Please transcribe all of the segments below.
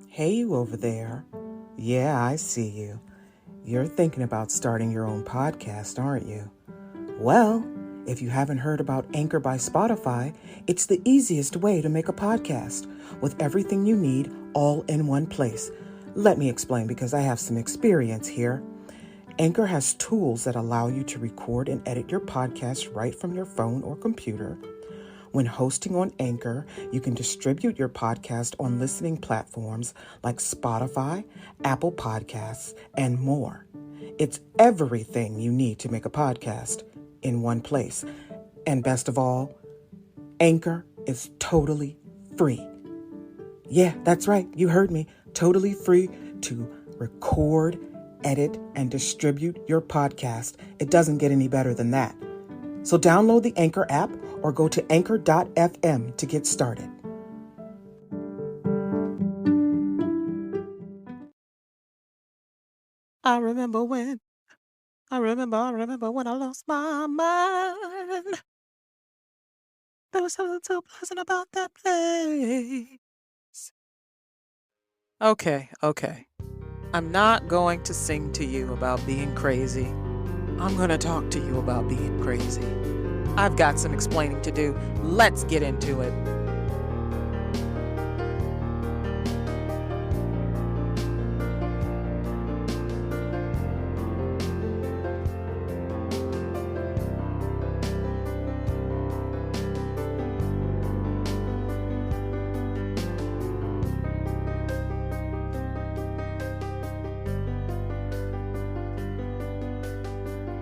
Hey, you over there. Yeah, I see you. You're thinking about starting your own podcast, aren't you? Well, if you haven't heard about Anchor by Spotify, it's the easiest way to make a podcast with everything you need all in one place. Let me explain because I have some experience here. Anchor has tools that allow you to record and edit your podcast right from your phone or computer. When hosting on Anchor, you can distribute your podcast on listening platforms like Spotify, Apple Podcasts, and more. It's everything you need to make a podcast in one place. And best of all, Anchor is totally free. Yeah, that's right. You heard me. Totally free to record, edit, and distribute your podcast. It doesn't get any better than that. So download the Anchor app or go to anchor.fm to get started. I remember when I lost my mind. There was something so pleasant about that place. Okay. I'm not going to sing to you about being crazy. I'm going to talk to you about being crazy. I've got some explaining to do. Let's get into it.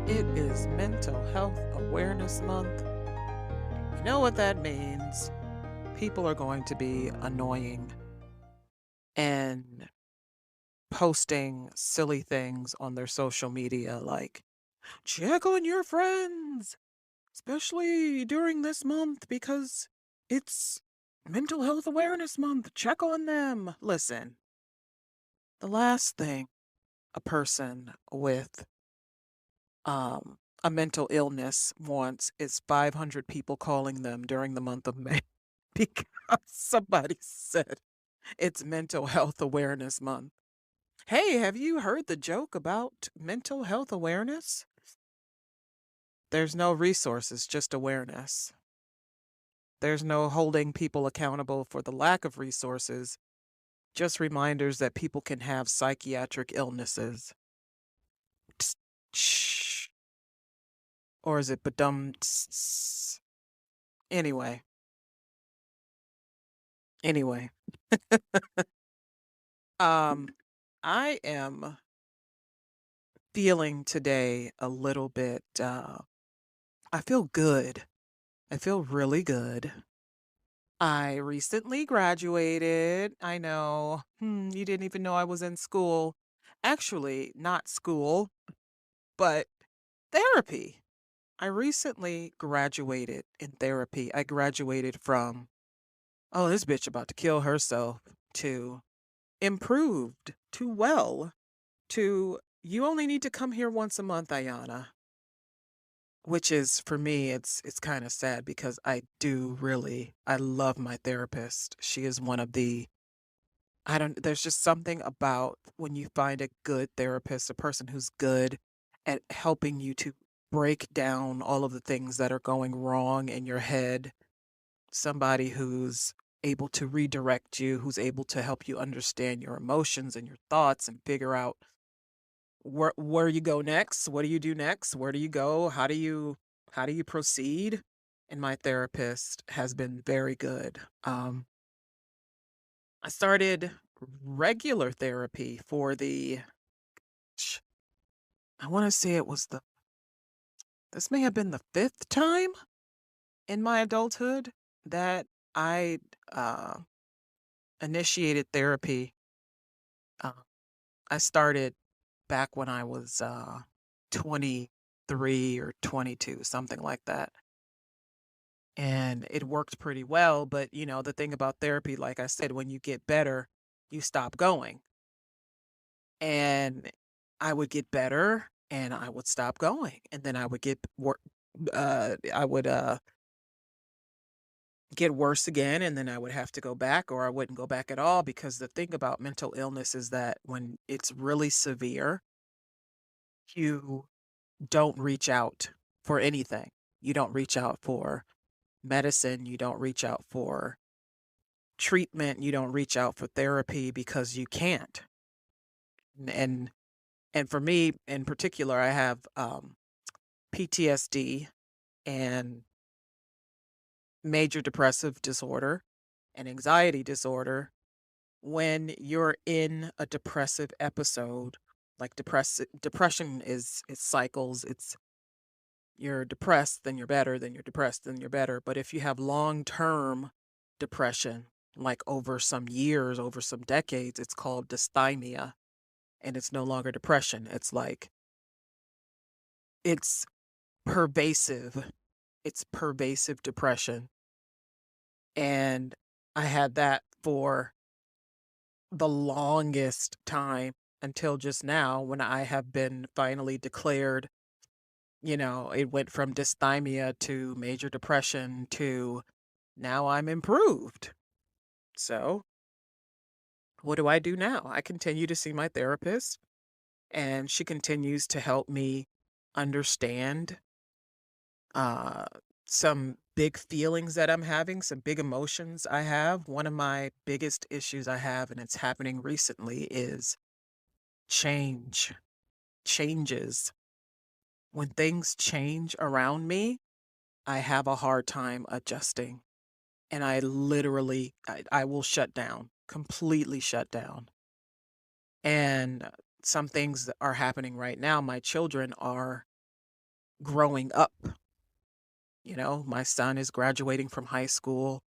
It is Mental Health Awareness Month. You know what that means? People are going to be annoying and posting silly things on their social media like, check on your friends, especially during this month because it's Mental Health Awareness Month. Check on them. Listen, the last thing a person with a mental illness wants is 500 people calling them during the month of May because somebody said it's Mental Health Awareness Month. Hey, have you heard the joke about mental health awareness? There's no resources, just awareness. There's no holding people accountable for the lack of resources, just reminders that people can have psychiatric illnesses. Or is it badum? Anyway. I am feeling today a little bit, I feel good. I feel really good. I recently graduated. I know, you didn't even know I was in school. Actually, not school, but therapy. I recently graduated in therapy. I graduated from, oh, this bitch about to kill herself, to improved, to well, to you only need to come here once a month, Ayana. Which is, for me, it's kind of sad because I love my therapist. She is one of the, there's just something about when you find a good therapist, a person who's good at helping you to break down all of the things that are going wrong in your head, somebody who's able to redirect you, who's able to help you understand your emotions and your thoughts and figure out where you go next, what do you do next, where do you go, how do you proceed. And my therapist has been very good. I started regular therapy for I want to say this may have been the 5th time in my adulthood that I initiated therapy. I started back when I was 23 or 22, something like that. And it worked pretty well. But, the thing about therapy, like I said, when you get better, you stop going. And I would get better and I would stop going. And then I would get get worse again, and then I would have to go back, or I wouldn't go back at all, because the thing about mental illness is that when it's really severe, you don't reach out for anything. You don't reach out for medicine, you don't reach out for treatment, you don't reach out for therapy because you can't. And and for me in particular, I have PTSD and major depressive disorder and anxiety disorder. When you're in a depressive episode, like depression is it cycles. It's you're depressed, then you're better, then you're depressed, then you're better. But if you have long-term depression, like over some years, over some decades, it's called dysthymia, and it's no longer depression. It's like it's pervasive. It's pervasive depression. And I had that for the longest time until just now when I have been finally declared, it went from dysthymia to major depression to now I'm improved. So, what do I do now? I continue to see my therapist, and she continues to help me understand uh some big feelings that I'm having, some big emotions I have. One of my biggest issues I have, and it's happening recently, is change. Changes. When things change around me, I have a hard time adjusting. And I will shut down, completely shut down. And some things that are happening right now. My children are growing up. My son is graduating from high school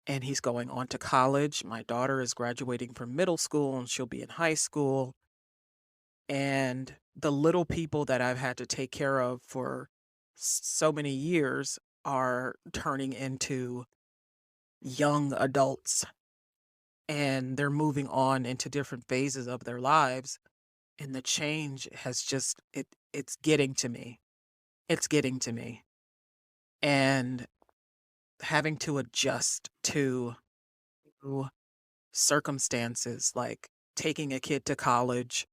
and he's going on to college. My daughter is graduating from middle school and she'll be in high school. And the little people that I've had to take care of for so many years are turning into young adults, and they're moving on into different phases of their lives, and the change has it's getting to me. It's getting to me. And having to adjust to circumstances like taking a kid to college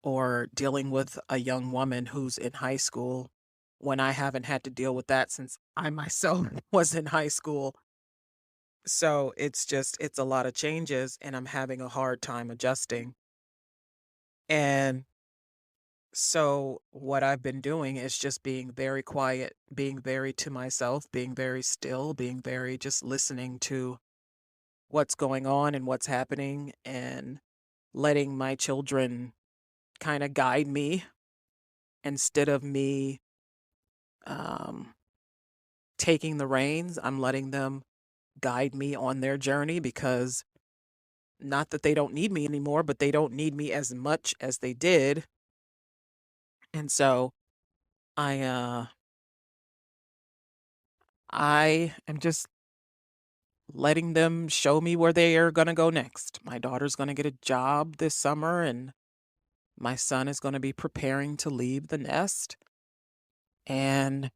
or dealing with a young woman who's in high school when I haven't had to deal with that since I myself was in high school. So it's a lot of changes and I'm having a hard time adjusting. And so what I've been doing is just being very quiet, being very to myself, being very still, being very just listening to what's going on and what's happening, and letting my children kind of guide me instead of me um, taking the reins. I'm letting them guide me on their journey, because not that they don't need me anymore, but they don't need me as much as they did. And so I uh I am just letting them show me where they are going to go next. My daughter's going to get a job this summer, and my son is going to be preparing to leave the nest. And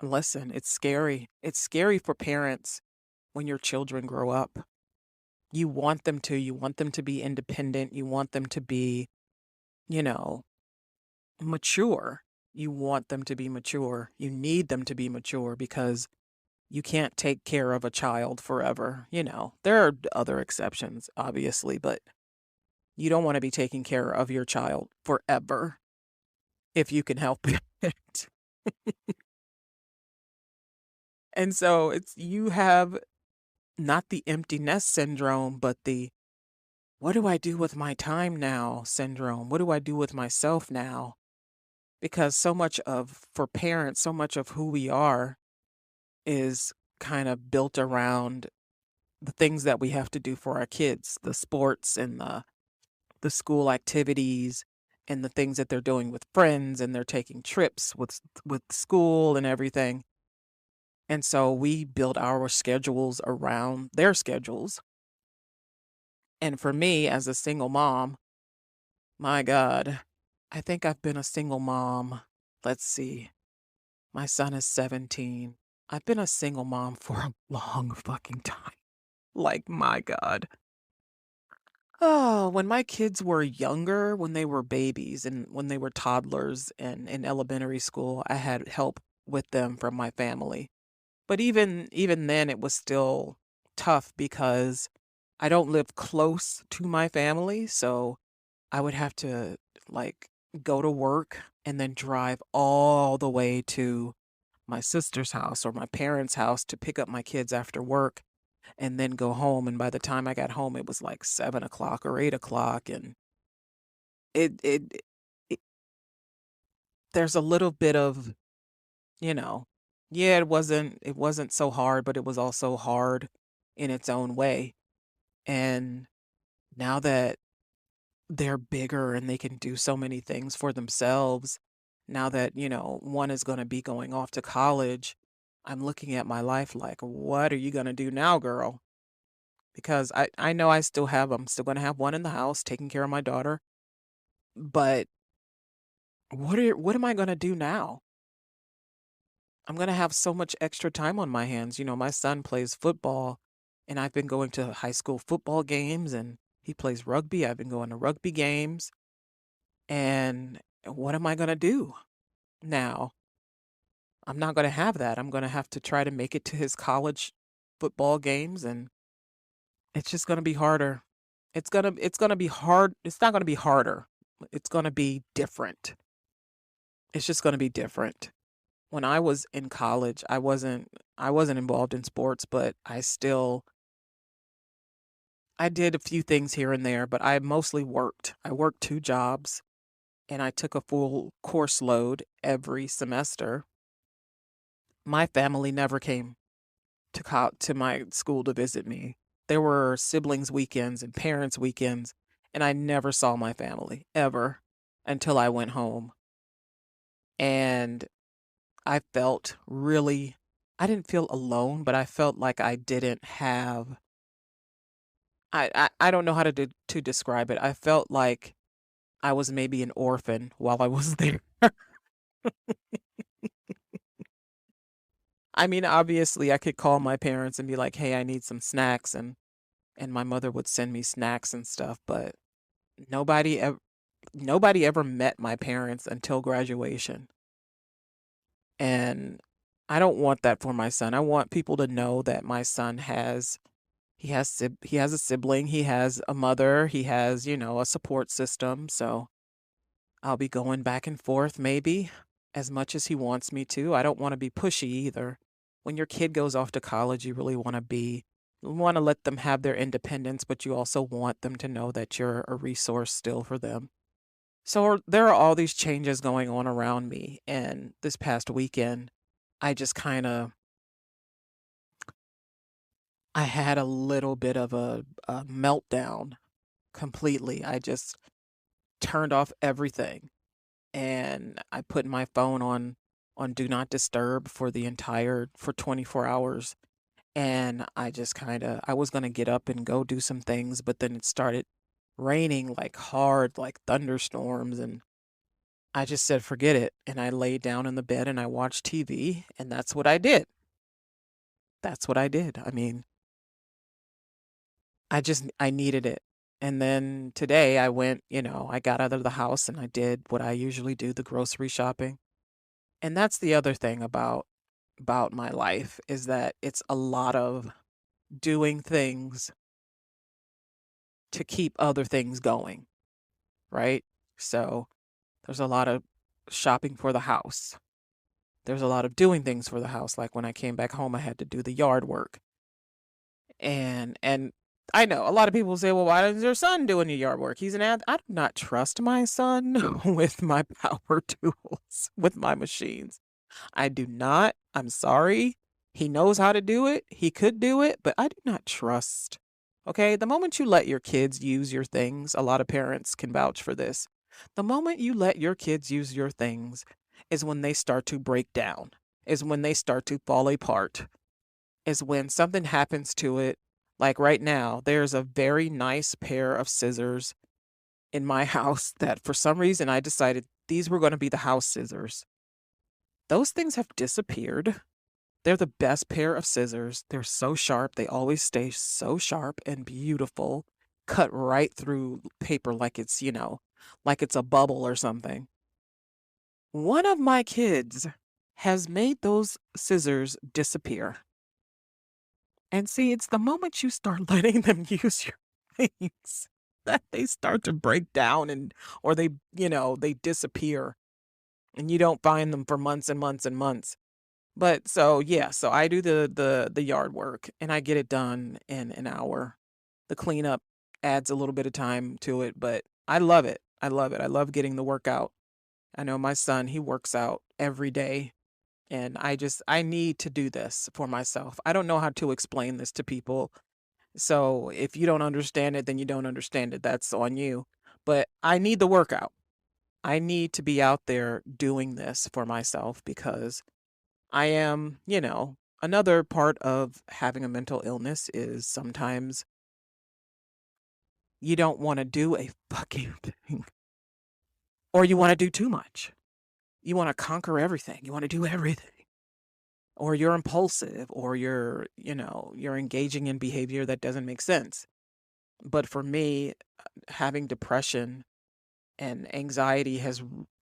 listen, it's scary. It's scary for parents when your children grow up. You want them to be independent. You want them to be, you know, mature. You want them to be mature. You need them to be mature, because you can't take care of a child forever. There are other exceptions, obviously, but you don't want to be taking care of your child forever if you can help it. And so you have not the empty nest syndrome, but the what do I do with my time now syndrome? What do I do with myself now? Because for parents, so much of who we are is kind of built around the things that we have to do for our kids, the sports and the school activities and the things that they're doing with friends, and they're taking trips with school and everything. And so we build our schedules around their schedules. And for me as a single mom, my God, I think I've been a single mom. Let's see. My son is 17. I've been a single mom for a long fucking time. Like, my God. Oh, when my kids were younger, when they were babies and when they were toddlers and in elementary school, I had help with them from my family. But even then it was still tough because I don't live close to my family, so I would have to like go to work and then drive all the way to my sister's house or my parents' house to pick up my kids after work and then go home. And by the time I got home, it was like 7 o'clock or 8 o'clock. And it, it there's a little bit of, you know, yeah, it wasn't so hard, but it was also hard in its own way. And now that they're bigger and they can do so many things for themselves, now that, one is going to be going off to college, I'm looking at my life like, what are you going to do now, girl? Because I know I'm still going to have one in the house taking care of my daughter, but what am I going to do now? I'm going to have so much extra time on my hands. My son plays football and I've been going to high school football games and he plays rugby. I've been going to rugby games. And what am I going to do now? I'm not going to have that. I'm going to have to try to make it to his college football games and it's just going to be harder. It's going to be hard. It's not going to be harder. It's going to be different. It's just going to be different. When I was in college, I wasn't involved in sports, but I did a few things here and there, but I mostly worked. I worked 2 jobs and I took a full course load every semester. My family never came to my school to visit me. There were siblings weekends and parents weekends, and I never saw my family ever until I went home. And I felt really I didn't feel alone, but I felt like I didn't have I don't know how to describe it. I felt like I was maybe an orphan while I was there. I mean, obviously I could call my parents and be like, "Hey, I need some snacks," and my mother would send me snacks and stuff, but nobody ever nobody ever met my parents until graduation. And I don't want that for my son. I want people to know that my son he has a sibling, he has a mother, he has, a support system. So I'll be going back and forth maybe as much as he wants me to. I don't want to be pushy either. When your kid goes off to college, you want to let them have their independence, but you also want them to know that you're a resource still for them. So there are all these changes going on around me. And this past weekend, I just kind of, I had a little bit of a meltdown completely. I just turned off everything and I put my phone on do not disturb for 24 hours. And I just I was going to get up and go do some things, but then it started raining like hard, like thunderstorms. And I just said, forget it. And I laid down in the bed and I watched TV. And that's what I did. That's what I did. I mean, I needed it. And then today I went, I got out of the house and I did what I usually do, the grocery shopping. And that's the other thing about my life is that it's a lot of doing things to keep other things going, right? So there's a lot of shopping for the house. There's a lot of doing things for the house. Like when I came back home, I had to do the yard work. And I know a lot of people say, well, why is your son doing the yard work? He's an I do not trust my son with my power tools, with my machines. I do not. I'm sorry. He knows how to do it. He could do it, but I do not trust. Okay. The moment you let your kids use your things, a lot of parents can vouch for this. The moment you let your kids use your things is when they start to break down, is when they start to fall apart, is when something happens to it. Like right now, there's a very nice pair of scissors in my house that for some reason I decided these were going to be the house scissors. Those things have disappeared. They're the best pair of scissors. They're so sharp. They always stay so sharp and beautiful, cut right through paper like it's, like it's a bubble or something. One of my kids has made those scissors disappear. And see, it's the moment you start letting them use your things that they start to break down or they disappear and you don't find them for months and months and months. But so yeah, so I do the yard work and I get it done in an hour. The cleanup adds a little bit of time to it, but I love it. I love it. I love getting the workout. I know my son, he works out every day and I need to do this for myself. I don't know how to explain this to people. So if you don't understand it, then you don't understand it. That's on you. But I need the workout. I need to be out there doing this for myself because I am, another part of having a mental illness is sometimes you don't want to do a fucking thing or you want to do too much. You want to conquer everything. You want to do everything. Or you're impulsive or you're engaging in behavior that doesn't make sense. But for me, having depression and anxiety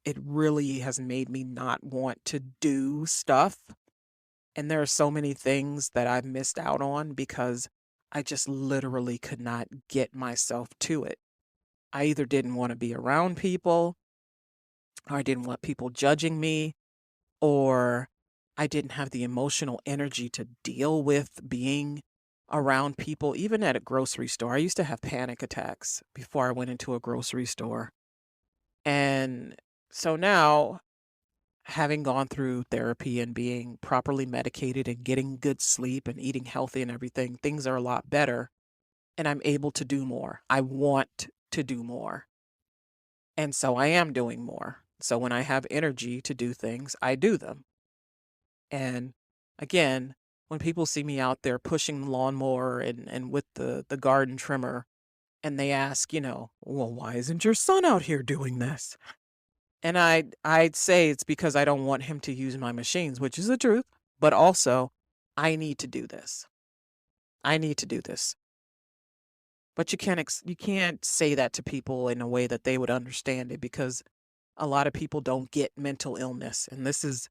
it really has made me not want to do stuff. And there are so many things that I've missed out on because I just literally could not get myself to it. I either didn't want to be around people, or I didn't want people judging me, or I didn't have the emotional energy to deal with being around people, even at a grocery store. I used to have panic attacks before I went into a grocery store. And so now, having gone through therapy and being properly medicated and getting good sleep and eating healthy and everything, things are a lot better. And I'm able to do more. I want to do more. And so I am doing more. So when I have energy to do things, I do them. And again, when people see me out there pushing the lawnmower and with the garden trimmer, and they ask, well, why isn't your son out here doing this? And I'd say it's because I don't want him to use my machines, which is the truth, but also I need to do this. I need to do this. But you can't say that to people in a way that they would understand it because a lot of people don't get mental illness. And this is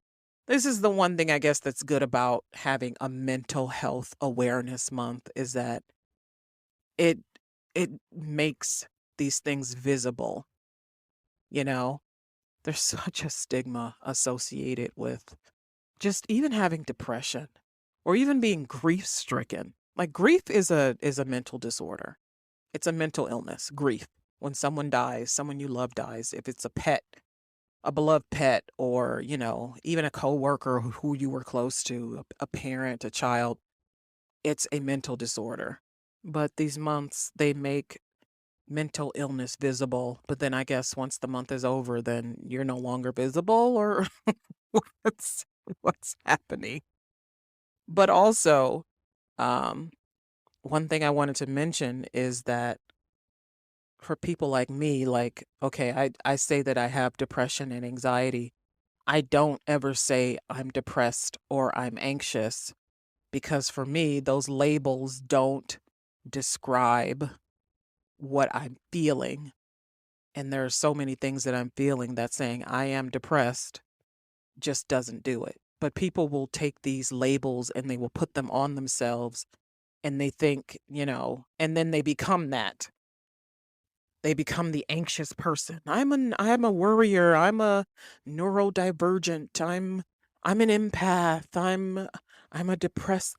the one thing I guess that's good about having a mental health awareness month is that it it makes these things visible, you know? There's such a stigma associated with just even having depression or even being grief stricken. Like grief is a mental disorder. It's a mental illness, grief. When someone dies, someone you love dies, if it's a pet, a beloved pet, or, even a coworker who you were close to, a parent, a child, it's a mental disorder. But these months, they make mental illness visible. But then I guess once the month is over, then you're no longer visible or what's what's happening. But also, um, one thing I wanted to mention is that for people like me, like, okay, I say that I have depression and anxiety. I don't ever say I'm depressed or I'm anxious because for me, those labels don't describe what I'm feeling. And there are so many things that I'm feeling that saying I am depressed just doesn't do it. But people will take these labels and they will put them on themselves and they think, and then they become that. They become the anxious person. I'm a worrier. I'm a neurodivergent. I'm an empath. I'm depressed.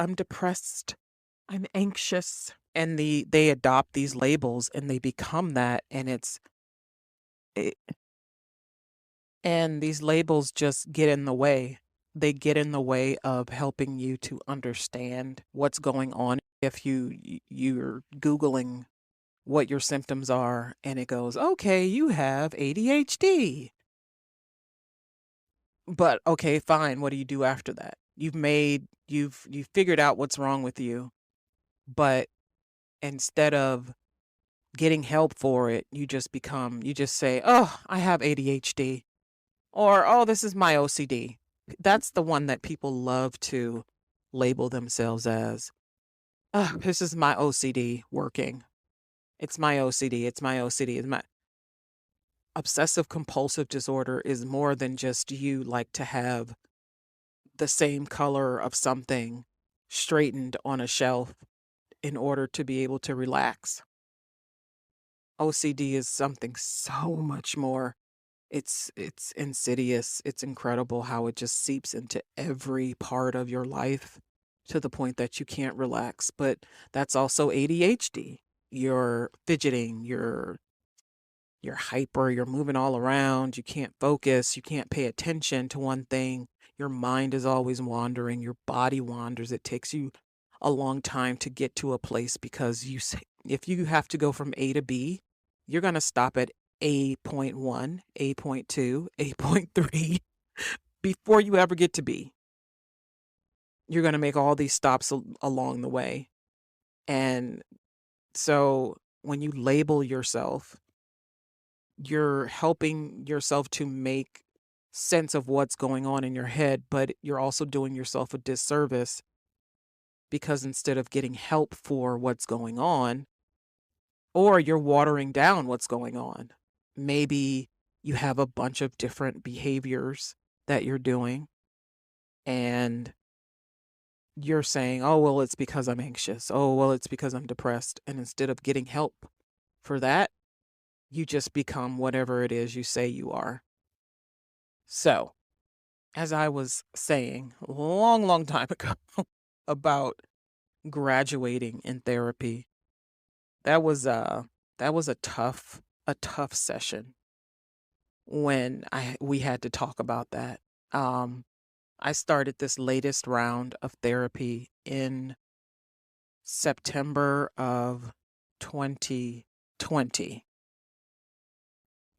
I'm anxious. And they adopt these labels and they become that it, and these labels just get in the way. They get in the way of helping you to understand what's going on. If you're Googling what your symptoms are and it goes, okay, you have ADHD. But okay, fine. What do you do after that? You've figured out what's wrong with you. But instead of getting help for it, you just say, oh, I have ADHD or, oh, this is my OCD. That's the one that people love to label themselves as, "Ah, this is my OCD working. It's my OCD. It's my OCD. It's my obsessive compulsive disorder is more than just you like to have the same color of something straightened on a shelf in order to be able to relax. OCD is something so much more. It's insidious. It's incredible how it just seeps into every part of your life to the point that you can't relax. But that's also ADHD. You're fidgeting, you're hyper, you're moving all around, you can't focus, you can't pay attention to one thing. Your mind is always wandering, your body wanders. It takes you a long time to get to a place because if you have to go from A to B, you're going to stop at A.1, A.2, A.3 before you ever get to B. You're going to make all these stops along the way. And so when you label yourself, you're helping yourself to make sense of what's going on in your head, but you're also doing yourself a disservice because instead of getting help for what's going on, or you're watering down what's going on, maybe you have a bunch of different behaviors that you're doing and you're saying, oh, well, it's because I'm anxious. Oh, well, it's because I'm depressed. And instead of getting help for that, you just become whatever it is you say you are. So, as I was saying a long, long time ago about graduating in therapy, that was a tough session when we had to talk about that. Um, I started this latest round of therapy in September of 2020.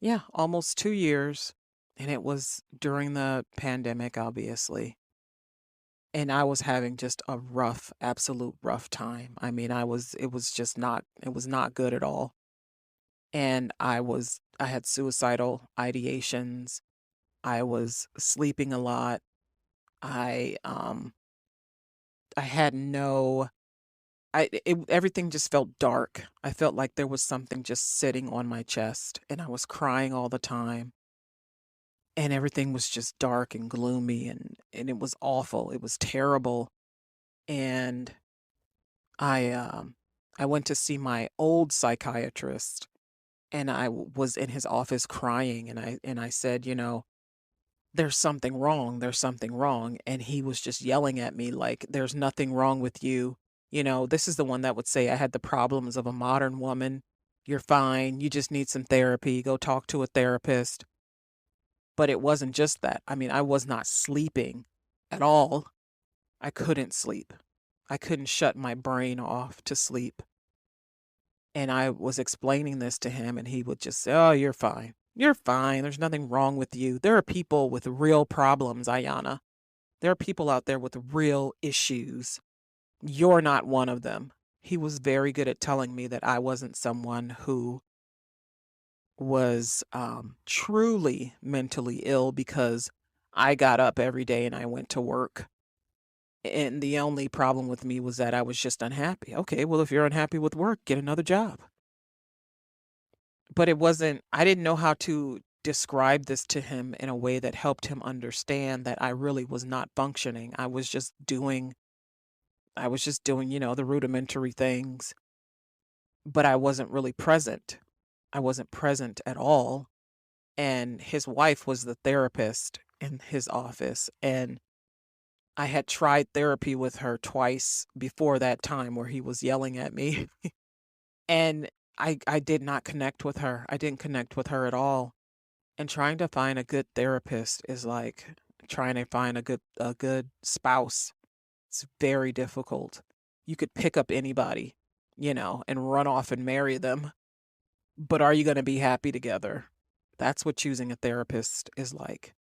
Yeah, almost 2 years. And it was during the pandemic, obviously. And I was having just a rough, absolute rough time. I mean, it was not good at all. And I had suicidal ideations. I was sleeping a lot. I, um, I had no, everything just felt dark. I felt like there was something just sitting on my chest and I was crying all the time. And everything was just dark and gloomy and it was awful. It was terrible. And I um I went to see my old psychiatrist and was in his office crying and I said, there's something wrong. There's something wrong. And he was just yelling at me like there's nothing wrong with you. This is the one that would say I had the problems of a modern woman. You're fine. You just need some therapy. Go talk to a therapist. But it wasn't just that. I mean, I was not sleeping at all. I couldn't sleep. I couldn't shut my brain off to sleep. And I was explaining this to him, and he would just say, oh, you're fine. You're fine. There's nothing wrong with you. There are people with real problems, Ayana. There are people out there with real issues. You're not one of them. He was very good at telling me that I wasn't someone who was truly mentally ill because I got up every day and I went to work. And the only problem with me was that I was just unhappy. Okay, well, if you're unhappy with work, get another job. But I didn't know how to describe this to him in a way that helped him understand that I really was not functioning. I was just doing, the rudimentary things, but I wasn't really present. I wasn't present at all. And his wife was the therapist in his office. And I had tried therapy with her twice before that time where he was yelling at me. And I did not connect with her. I didn't connect with her at all. And trying to find a good therapist is like trying to find a good spouse. It's very difficult. You could pick up anybody, and run off and marry them. But are you going to be happy together? That's what choosing a therapist is like.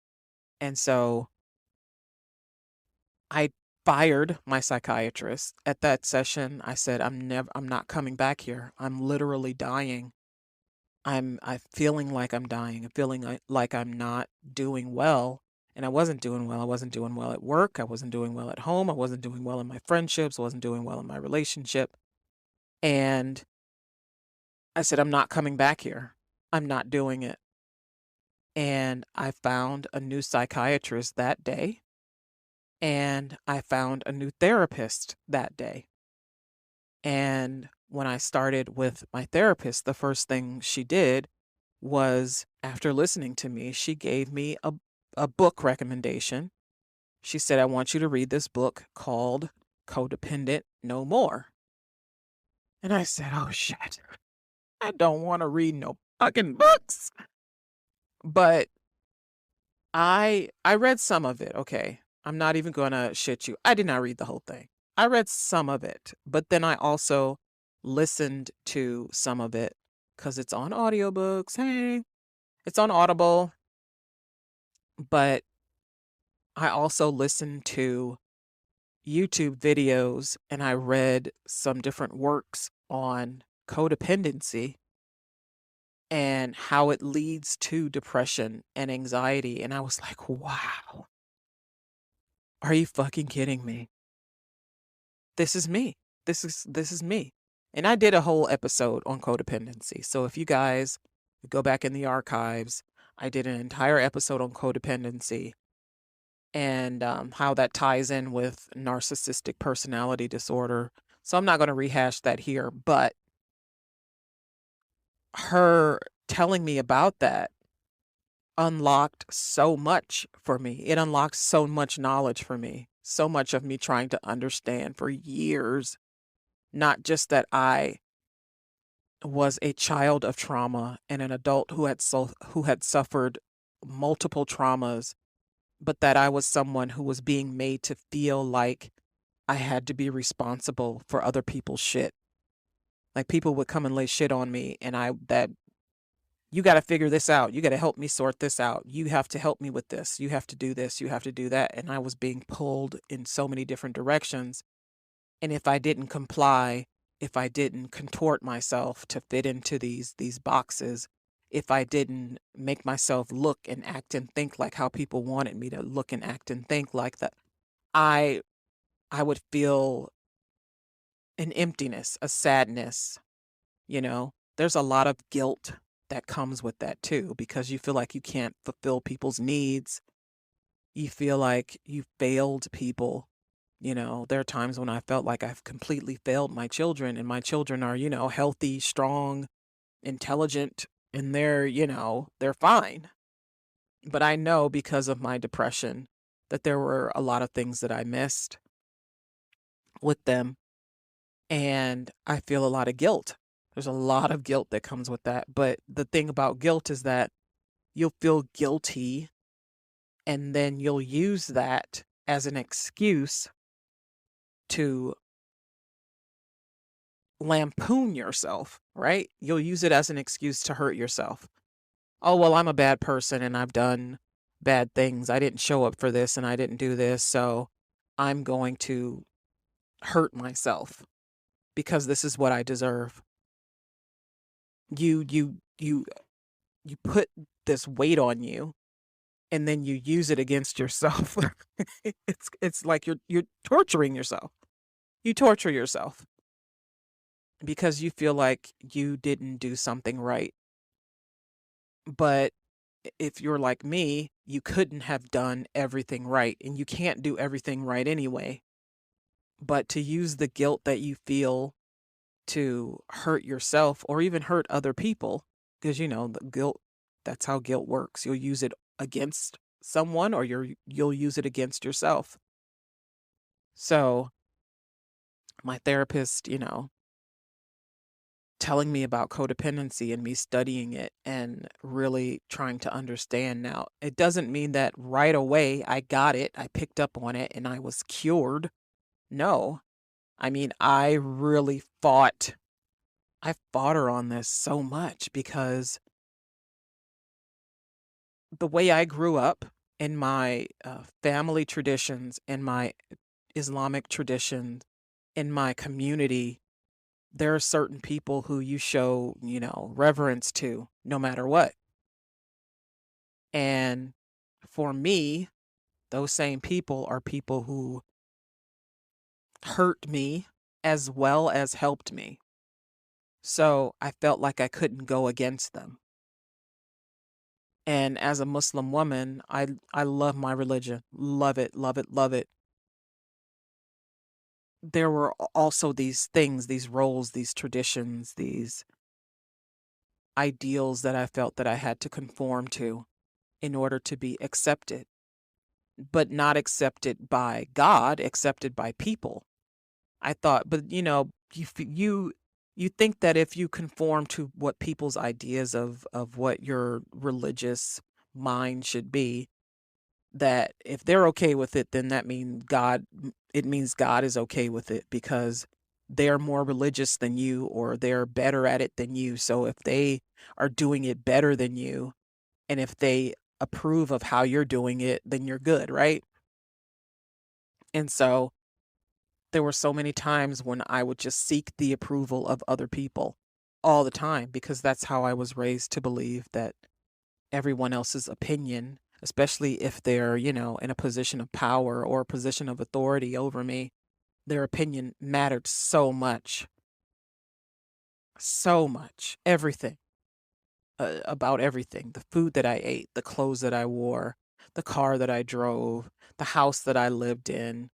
And so I fired my psychiatrist. At that session, I said, I'm not coming back here. I'm literally dying. I'm feeling like I'm dying. I'm feeling like I'm not doing well. And I wasn't doing well. I wasn't doing well at work. I wasn't doing well at home. I wasn't doing well in my friendships. I wasn't doing well in my relationship. And I said, I'm not coming back here. I'm not doing it. And I found a new psychiatrist that day. And I found a new therapist that day. And when I started with my therapist, the first thing she did was, after listening to me, she gave me a book recommendation. She said, I want you to read this book called Codependent No More. And I said, oh shit, I don't want to read no fucking books. But I read some of it, okay? I'm not even gonna shit you. I did not read the whole thing. I read some of it, but then I also listened to some of it because it's on audiobooks. Hey, it's on Audible. But I also listened to YouTube videos and I read some different works on codependency and how it leads to depression and anxiety. And I was like, wow, are you fucking kidding me? This is me. This is me. And I did a whole episode on codependency. So if you guys go back in the archives, I did an entire episode on codependency and how that ties in with narcissistic personality disorder. So I'm not going to rehash that here, but her telling me about that unlocked so much for me. It unlocked so much knowledge for me, so much of me trying to understand for years, not just that I was a child of trauma and an adult who had suffered multiple traumas, but that I was someone who was being made to feel like I had to be responsible for other people's shit. Like people would come and lay shit on me and you got to figure this out. You got to help me sort this out. You have to help me with this. You have to do this. You have to do that. And I was being pulled in so many different directions. And if I didn't comply, if I didn't contort myself to fit into these boxes, if I didn't make myself look and act and think like how people wanted me to look and act and think like that, I would feel an emptiness, a sadness, you know. There's a lot of guilt that comes with that too, because you feel like you can't fulfill people's needs. You feel like you failed people. You know, there are times when I felt like I've completely failed my children, and my children are, you know, healthy, strong, intelligent, and they're, you know, they're fine. But I know because of my depression that there were a lot of things that I missed with them. And I feel a lot of guilt. There's a lot of guilt that comes with that. But the thing about guilt is that you'll feel guilty and then you'll use that as an excuse to lampoon yourself, right? You'll use it as an excuse to hurt yourself. Oh, well, I'm a bad person and I've done bad things. I didn't show up for this and I didn't do this. So I'm going to hurt myself because this is what I deserve. You put this weight on you and then you use it against yourself. It's like you're torturing yourself. You torture yourself because you feel like you didn't do something right. But if you're like me, you couldn't have done everything right, and you can't do everything right anyway. But to use the guilt that you feel to hurt yourself or even hurt other people, because you know, the guilt, that's how guilt works. You'll use it against someone or you'll use it against yourself. So my therapist, you know, telling me about codependency and me studying it and really trying to understand now. It doesn't mean that right away I got it, I picked up on it, and I was cured. No. I mean, I really fought. I fought her on this so much because the way I grew up in my family traditions, in my Islamic traditions, in my community, there are certain people who you show, you know, reverence to no matter what. And for me, those same people are people who hurt me as well as helped me. So I felt like I couldn't go against them. And as a Muslim woman, I love my religion. Love it, love it, love it. There were also these things, these roles, these traditions, these ideals that I felt that I had to conform to in order to be accepted, but not accepted by God, accepted by people. I thought, but you think that if you conform to what people's ideas of what your religious mind should be, that if they're okay with it, then it means God is okay with it because they're more religious than you or they're better at it than you. So if they are doing it better than you and if they approve of how you're doing it, then you're good, right? And so there were so many times when I would just seek the approval of other people all the time because that's how I was raised to believe that everyone else's opinion, especially if they're, in a position of power or a position of authority over me, their opinion mattered so much, so much, everything, about everything, the food that I ate, the clothes that I wore, the car that I drove, the house that I lived in,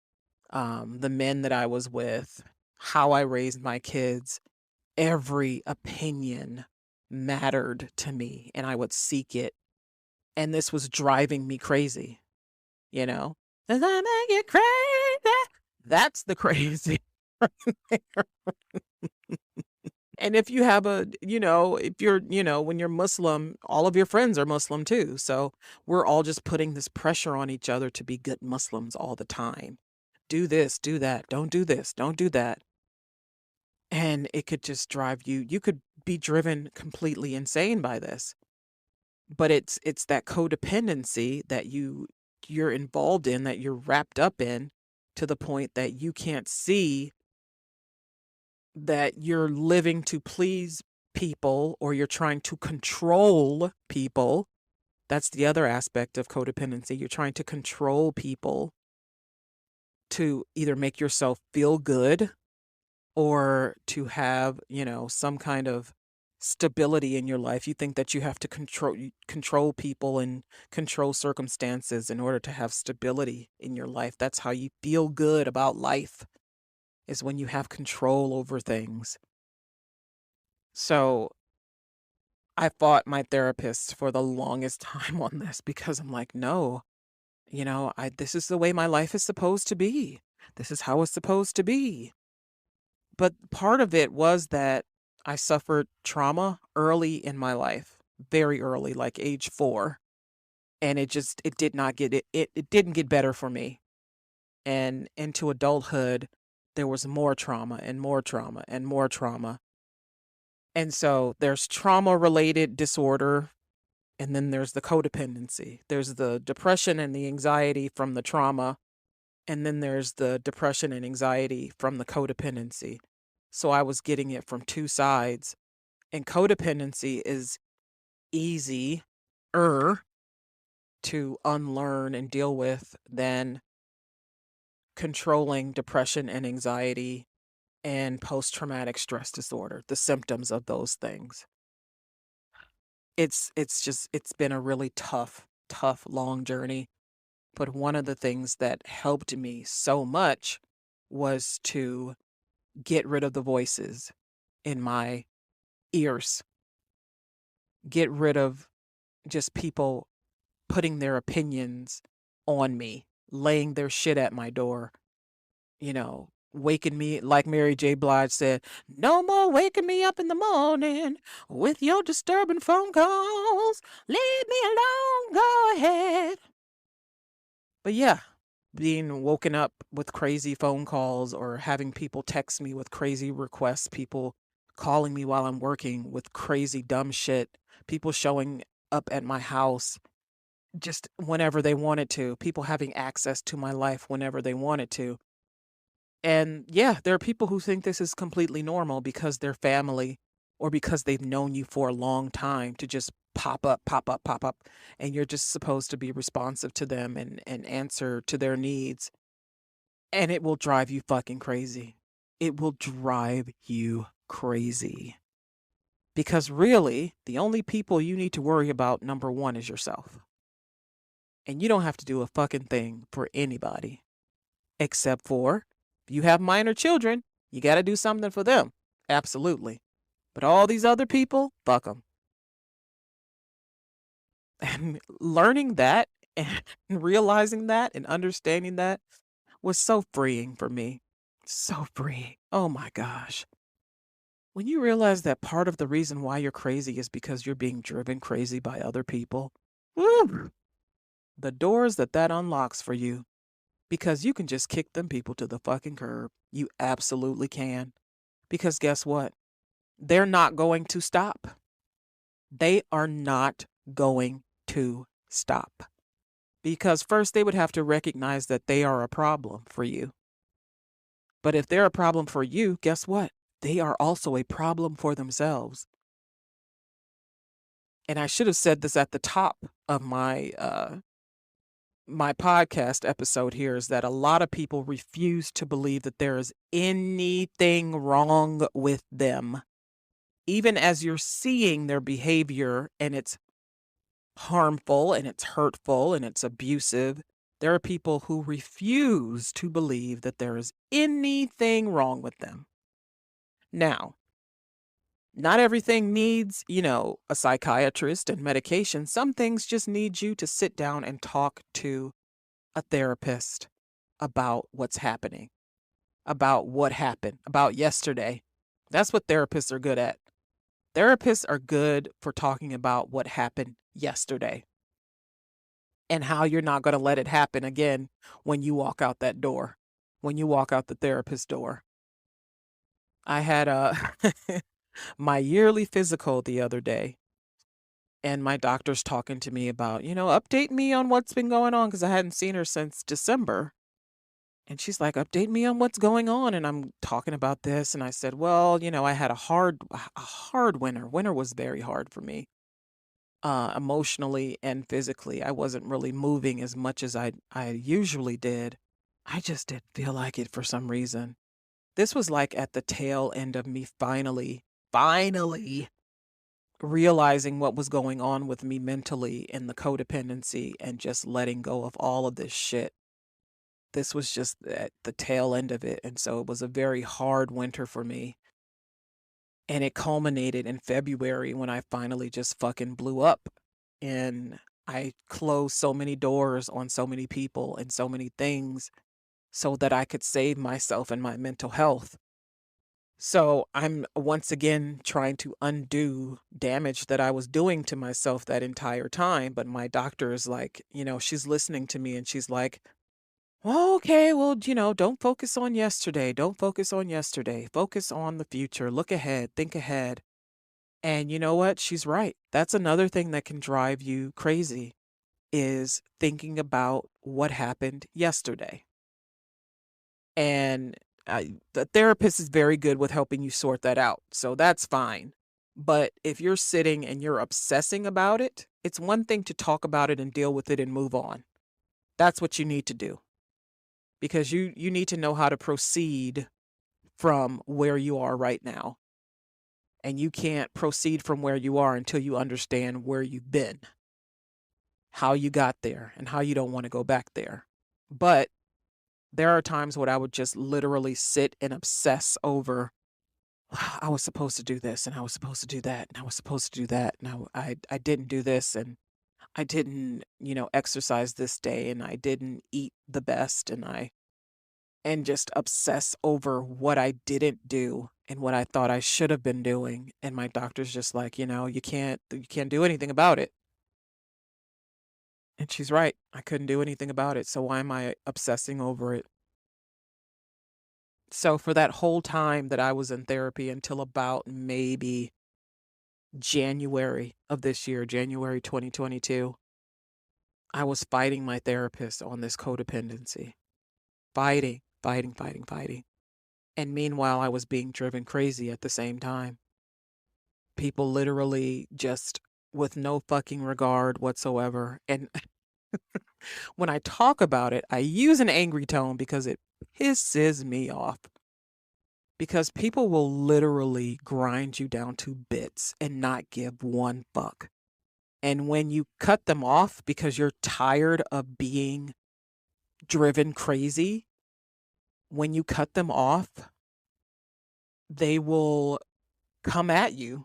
the men that I was with, how I raised my kids. Every opinion mattered to me and I would seek it. And this was driving me crazy, you know? Does that make you crazy? That's the crazy. And if you have if you're, when you're Muslim, all of your friends are Muslim too. So we're all just putting this pressure on each other to be good Muslims all the time. Do this, do that. Don't do this, don't do that. And it could just drive you could be driven completely insane by this. But it's that codependency that you're involved in, that you're wrapped up in, to the point that you can't see that you're living to please people or you're trying to control people. That's the other aspect of codependency. You're trying to control people to either make yourself feel good or to have, some kind of stability in your life. You think that you have to control people and control circumstances in order to have stability in your life. That's how you feel good about life, is when you have control over things. So I fought my therapist for the longest time on this because I'm like, no, this is the way my life is supposed to be. This is how it's supposed to be. But part of it was that I suffered trauma early in my life, very early, like age 4. And it did not get it didn't get better for me. And into adulthood, there was more trauma and more trauma and more trauma. And so there's trauma related disorder. And then there's the codependency. There's the depression and the anxiety from the trauma. And then there's the depression and anxiety from the codependency. So I was getting it from two sides. And codependency is easier to unlearn and deal with than controlling depression and anxiety and post-traumatic stress disorder, the symptoms of those things. It's been a really tough, long journey. But one of the things that helped me so much was to get rid of the voices in my ears, get rid of just people putting their opinions on me, laying their shit at my door, waking me, like Mary J. Blige said, no more waking me up in the morning with your disturbing phone calls. Leave me alone, go ahead. But yeah, being woken up with crazy phone calls or having people text me with crazy requests, people calling me while I'm working with crazy dumb shit, people showing up at my house just whenever they wanted to, people having access to my life whenever they wanted to. And yeah, there are people who think this is completely normal because they're family or because they've known you for a long time to just pop up, pop up, pop up, and you're just supposed to be responsive to them and answer to their needs. And it will drive you fucking crazy. It will drive you crazy. Because really, the only people you need to worry about, number one, is yourself. And you don't have to do a fucking thing for anybody. Except for if you have minor children, you got to do something for them. Absolutely. But all these other people, fuck them. And learning that and realizing that and understanding that was so freeing for me. So freeing. Oh my gosh. When you realize that part of the reason why you're crazy is because you're being driven crazy by other people, woo, the doors that unlocks for you, because you can just kick them people to the fucking curb. You absolutely can. Because guess what? They're not going to stop. They are not going to stop. Because first they would have to recognize that they are a problem for you. But if they're a problem for you, guess what? They are also a problem for themselves. And I should have said this at the top of my podcast episode here, is that a lot of people refuse to believe that there is anything wrong with them. Even as you're seeing their behavior and it's harmful and it's hurtful and it's abusive, there are people who refuse to believe that there is anything wrong with them. Now, not everything needs, a psychiatrist and medication. Some things just need you to sit down and talk to a therapist about what's happening, about what happened, about yesterday. That's what therapists are good at. Therapists are good for talking about what happened yesterday and how you're not going to let it happen again when you walk out that door, when you walk out the therapist door. I had my yearly physical the other day, and my doctor's talking to me about, update me on what's been going on, because I hadn't seen her since December. And she's like, update me on what's going on. And I'm talking about this. And I said, well, I had a hard winter. Winter was very hard for me, emotionally and physically. I wasn't really moving as much as I usually did. I just didn't feel like it for some reason. This was like at the tail end of me finally realizing what was going on with me mentally and the codependency and just letting go of all of this shit. This was just at the tail end of it. And so it was a very hard winter for me. And it culminated in February when I finally just fucking blew up. And I closed so many doors on so many people and so many things so that I could save myself and my mental health. So I'm once again trying to undo damage that I was doing to myself that entire time. But my doctor is like, she's listening to me and she's like, well, okay, well, don't focus on yesterday. Don't focus on yesterday. Focus on the future. Look ahead. Think ahead. And you know what? She's right. That's another thing that can drive you crazy, is thinking about what happened yesterday. And the therapist is very good with helping you sort that out. So that's fine. But if you're sitting and you're obsessing about it, it's one thing to talk about it and deal with it and move on. That's what you need to do. Because you need to know how to proceed from where you are right now. And you can't proceed from where you are until you understand where you've been, how you got there, and how you don't want to go back there. But there are times when I would just literally sit and obsess over, I was supposed to do this, and I was supposed to do that, and I was supposed to do that, and I didn't do this, and I didn't, exercise this day, and I didn't eat the best, and just obsess over what I didn't do and what I thought I should have been doing. And my doctor's just like, you can't do anything about it. And she's right. I couldn't do anything about it. So why am I obsessing over it? So for that whole time that I was in therapy until about maybe January of this year, January 2022, I was fighting my therapist on this codependency. Fighting. And meanwhile, I was being driven crazy at the same time. People literally just with no fucking regard whatsoever. And when I talk about it, I use an angry tone because it pisses me off. Because people will literally grind you down to bits and not give one fuck. And when you cut them off because you're tired of being driven crazy, when you cut them off, they will come at you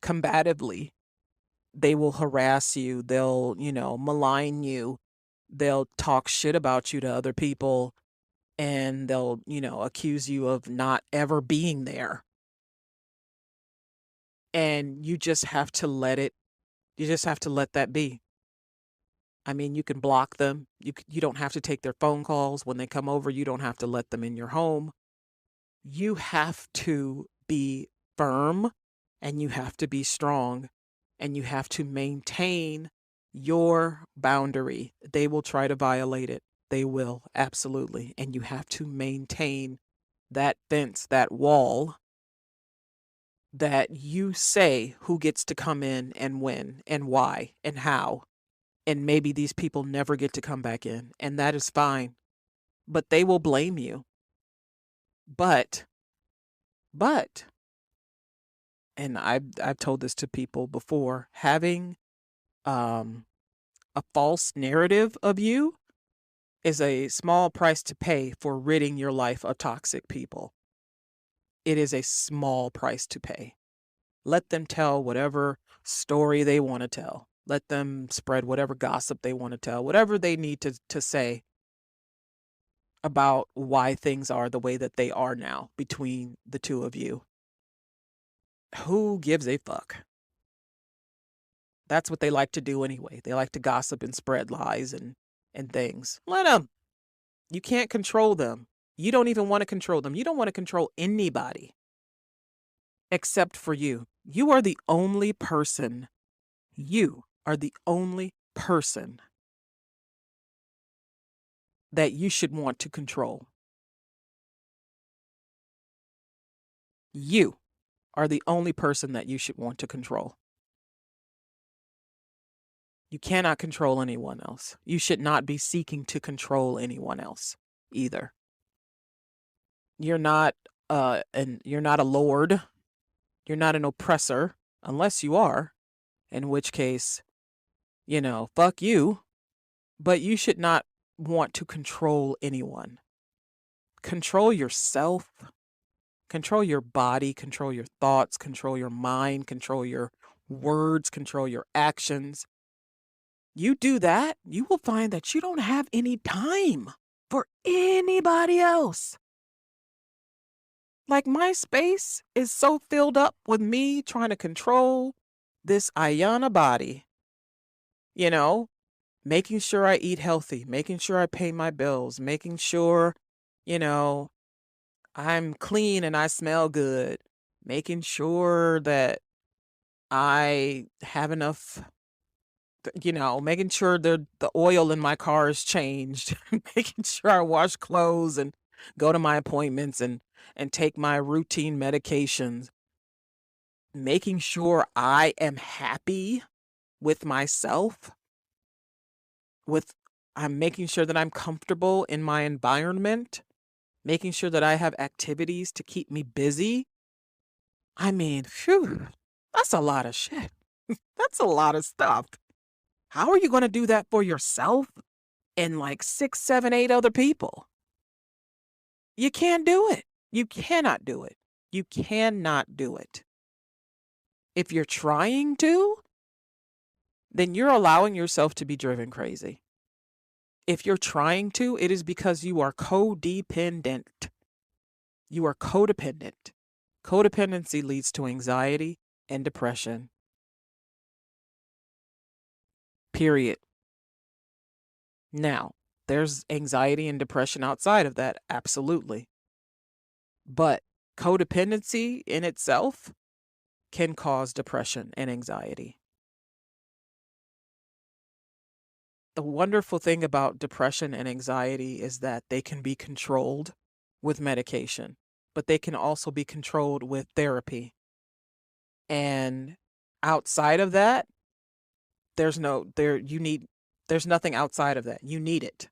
combatively. They will harass you. They'll, malign you. They'll talk shit about you to other people, and they'll, accuse you of not ever being there. And you just have to let that be. I mean, you can block them. You don't have to take their phone calls when they come over. You don't have to let them in your home. You have to be firm, and you have to be strong, and you have to maintain your boundary. They will try to violate it. They will, absolutely. And you have to maintain that fence, that wall, that you say who gets to come in and when and why and how. And maybe these people never get to come back in, and that is fine. But they will blame you. But, and I've told this to people before, having a false narrative of you is a small price to pay for ridding your life of toxic people. It is a small price to pay. Let them tell whatever story they want to tell. Let them spread whatever gossip they want to tell, whatever they need to say about why things are the way that they are now between the two of you. Who gives a fuck? That's what they like to do anyway. They like to gossip and spread lies and things. Let them. You can't control them. You don't even want to control them. You don't want to control anybody except for you. You are the only person. You are the only person that you should want to control. You are the only person that you should want to control. You cannot control anyone else. You should not be seeking to control anyone else either. You're not you're not a lord. You're not an oppressor unless you are, in which case, fuck you. But you should not want to control anyone. Control yourself. Control your body, control your thoughts, control your mind, control your words, control your actions. You do that, you will find that you don't have any time for anybody else. Like, my space is so filled up with me trying to control this Ayana body, making sure I eat healthy, making sure I pay my bills, making sure, I'm clean and I smell good, making sure that I have enough, making sure the oil in my car is changed, making sure I wash clothes and go to my appointments and take my routine medications, making sure I am happy with myself, I'm making sure that I'm comfortable in my environment, making sure that I have activities to keep me busy. I mean, phew, that's a lot of shit. That's a lot of stuff. How are you going to do that for yourself and like 6, 7, 8 other people? You can't do it. You cannot do it. You cannot do it. If you're trying to, then you're allowing yourself to be driven crazy. If you're trying to, it is because you are codependent. You are codependent. Codependency leads to anxiety and depression. Period. Now, there's anxiety and depression outside of that, absolutely. But codependency in itself can cause depression and anxiety. The wonderful thing about depression and anxiety is that they can be controlled with medication, but they can also be controlled with therapy. And outside of that, there's nothing outside of that. You need it.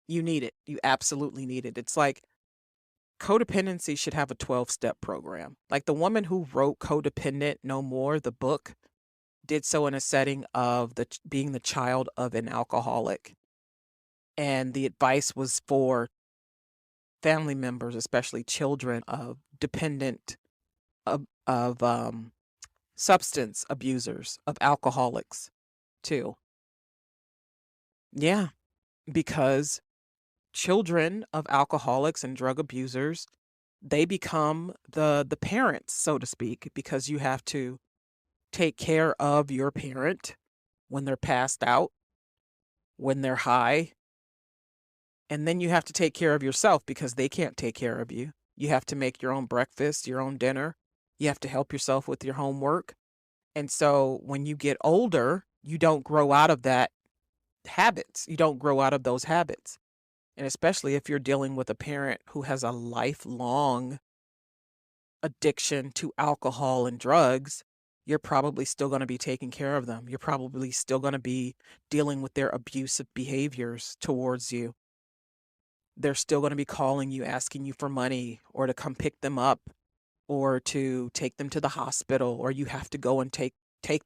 You need it. You absolutely need it. It's like codependency should have a 12-step program. Like the woman who wrote Codependent No More, the book, did so in a setting of being the child of an alcoholic. And the advice was for family members, especially children of dependent of substance abusers, of alcoholics too. Yeah, because children of alcoholics and drug abusers, they become the parents, so to speak, because you have to take care of your parent when they're passed out, when they're high, and then you have to take care of yourself because they can't take care of you. You have to make your own breakfast, your own dinner. You have to help yourself with your homework. And so when you get older, you don't grow out of that habits. You don't grow out of those habits. And especially if you're dealing with a parent who has a lifelong addiction to alcohol and drugs, you're probably still going to be taking care of them. You're probably still going to be dealing with their abusive behaviors towards you. They're still going to be calling you, asking you for money or to come pick them up or to take them to the hospital, or you have to go and take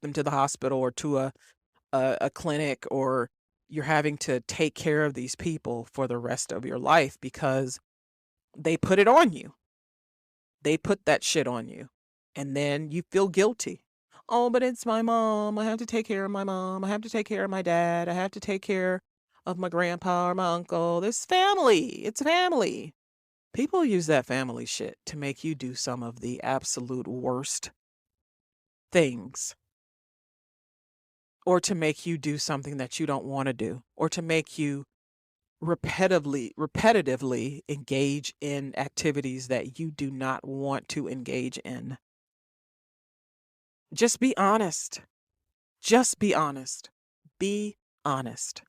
them to the hospital or to a clinic, or you're having to take care of these people for the rest of your life because they put it on you. They put that shit on you. And then you feel guilty. Oh, but it's my mom. I have to take care of my mom. I have to take care of my dad. I have to take care of my grandpa or my uncle. This family. It's family. People use that family shit to make you do some of the absolute worst things, or to make you do something that you don't want to do, or to make you repetitively engage in activities that you do not want to engage in. Just be honest. Just be honest. Be honest.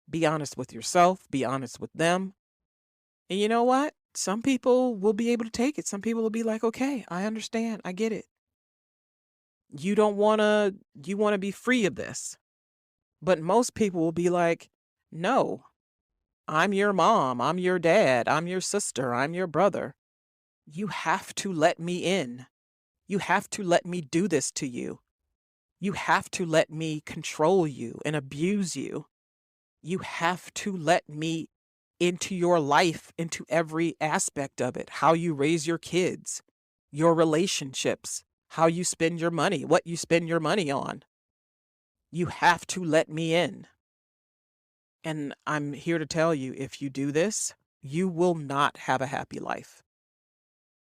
Be honest with yourself. Be honest with them. And you know what? Some people will be able to take it. Some people will be like, okay, I understand. I get it. You want to be free of this. But most people will be like, no, I'm your mom. I'm your dad. I'm your sister. I'm your brother. You have to let me in. You have to let me do this to you. You have to let me control you and abuse you. You have to let me into your life, into every aspect of it. How you raise your kids, your relationships, how you spend your money, what you spend your money on. You have to let me in. And I'm here to tell you, if you do this, you will not have a happy life.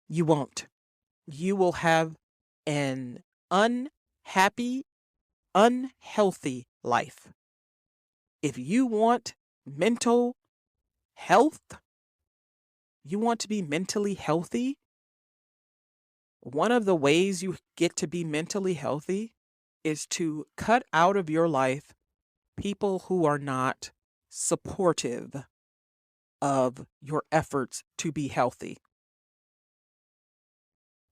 You won't. You will have an unhappy, unhealthy life. If you want mental health, you want to be mentally healthy, one of the ways you get to be mentally healthy is to cut out of your life people who are not supportive of your efforts to be healthy.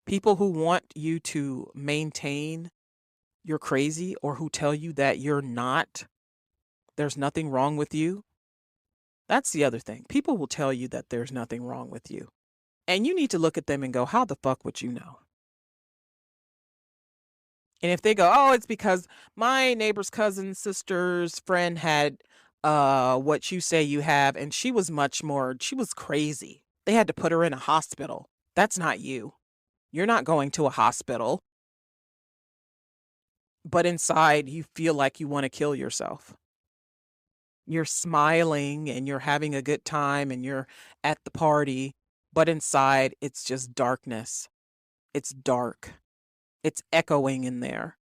People who want you to maintain you're crazy, or who tell you that you're not, there's nothing wrong with you. That's the other thing. People will tell you that there's nothing wrong with you. And you need to look at them and go, how the fuck would you know? And if they go, oh, it's because my neighbor's cousin's sister's friend had what you say you have, and she was crazy. They had to put her in a hospital. That's not you. You're not going to a hospital. But inside, you feel like you want to kill yourself. You're smiling and you're having a good time and you're at the party, but inside, it's just darkness. It's dark. It's echoing in there.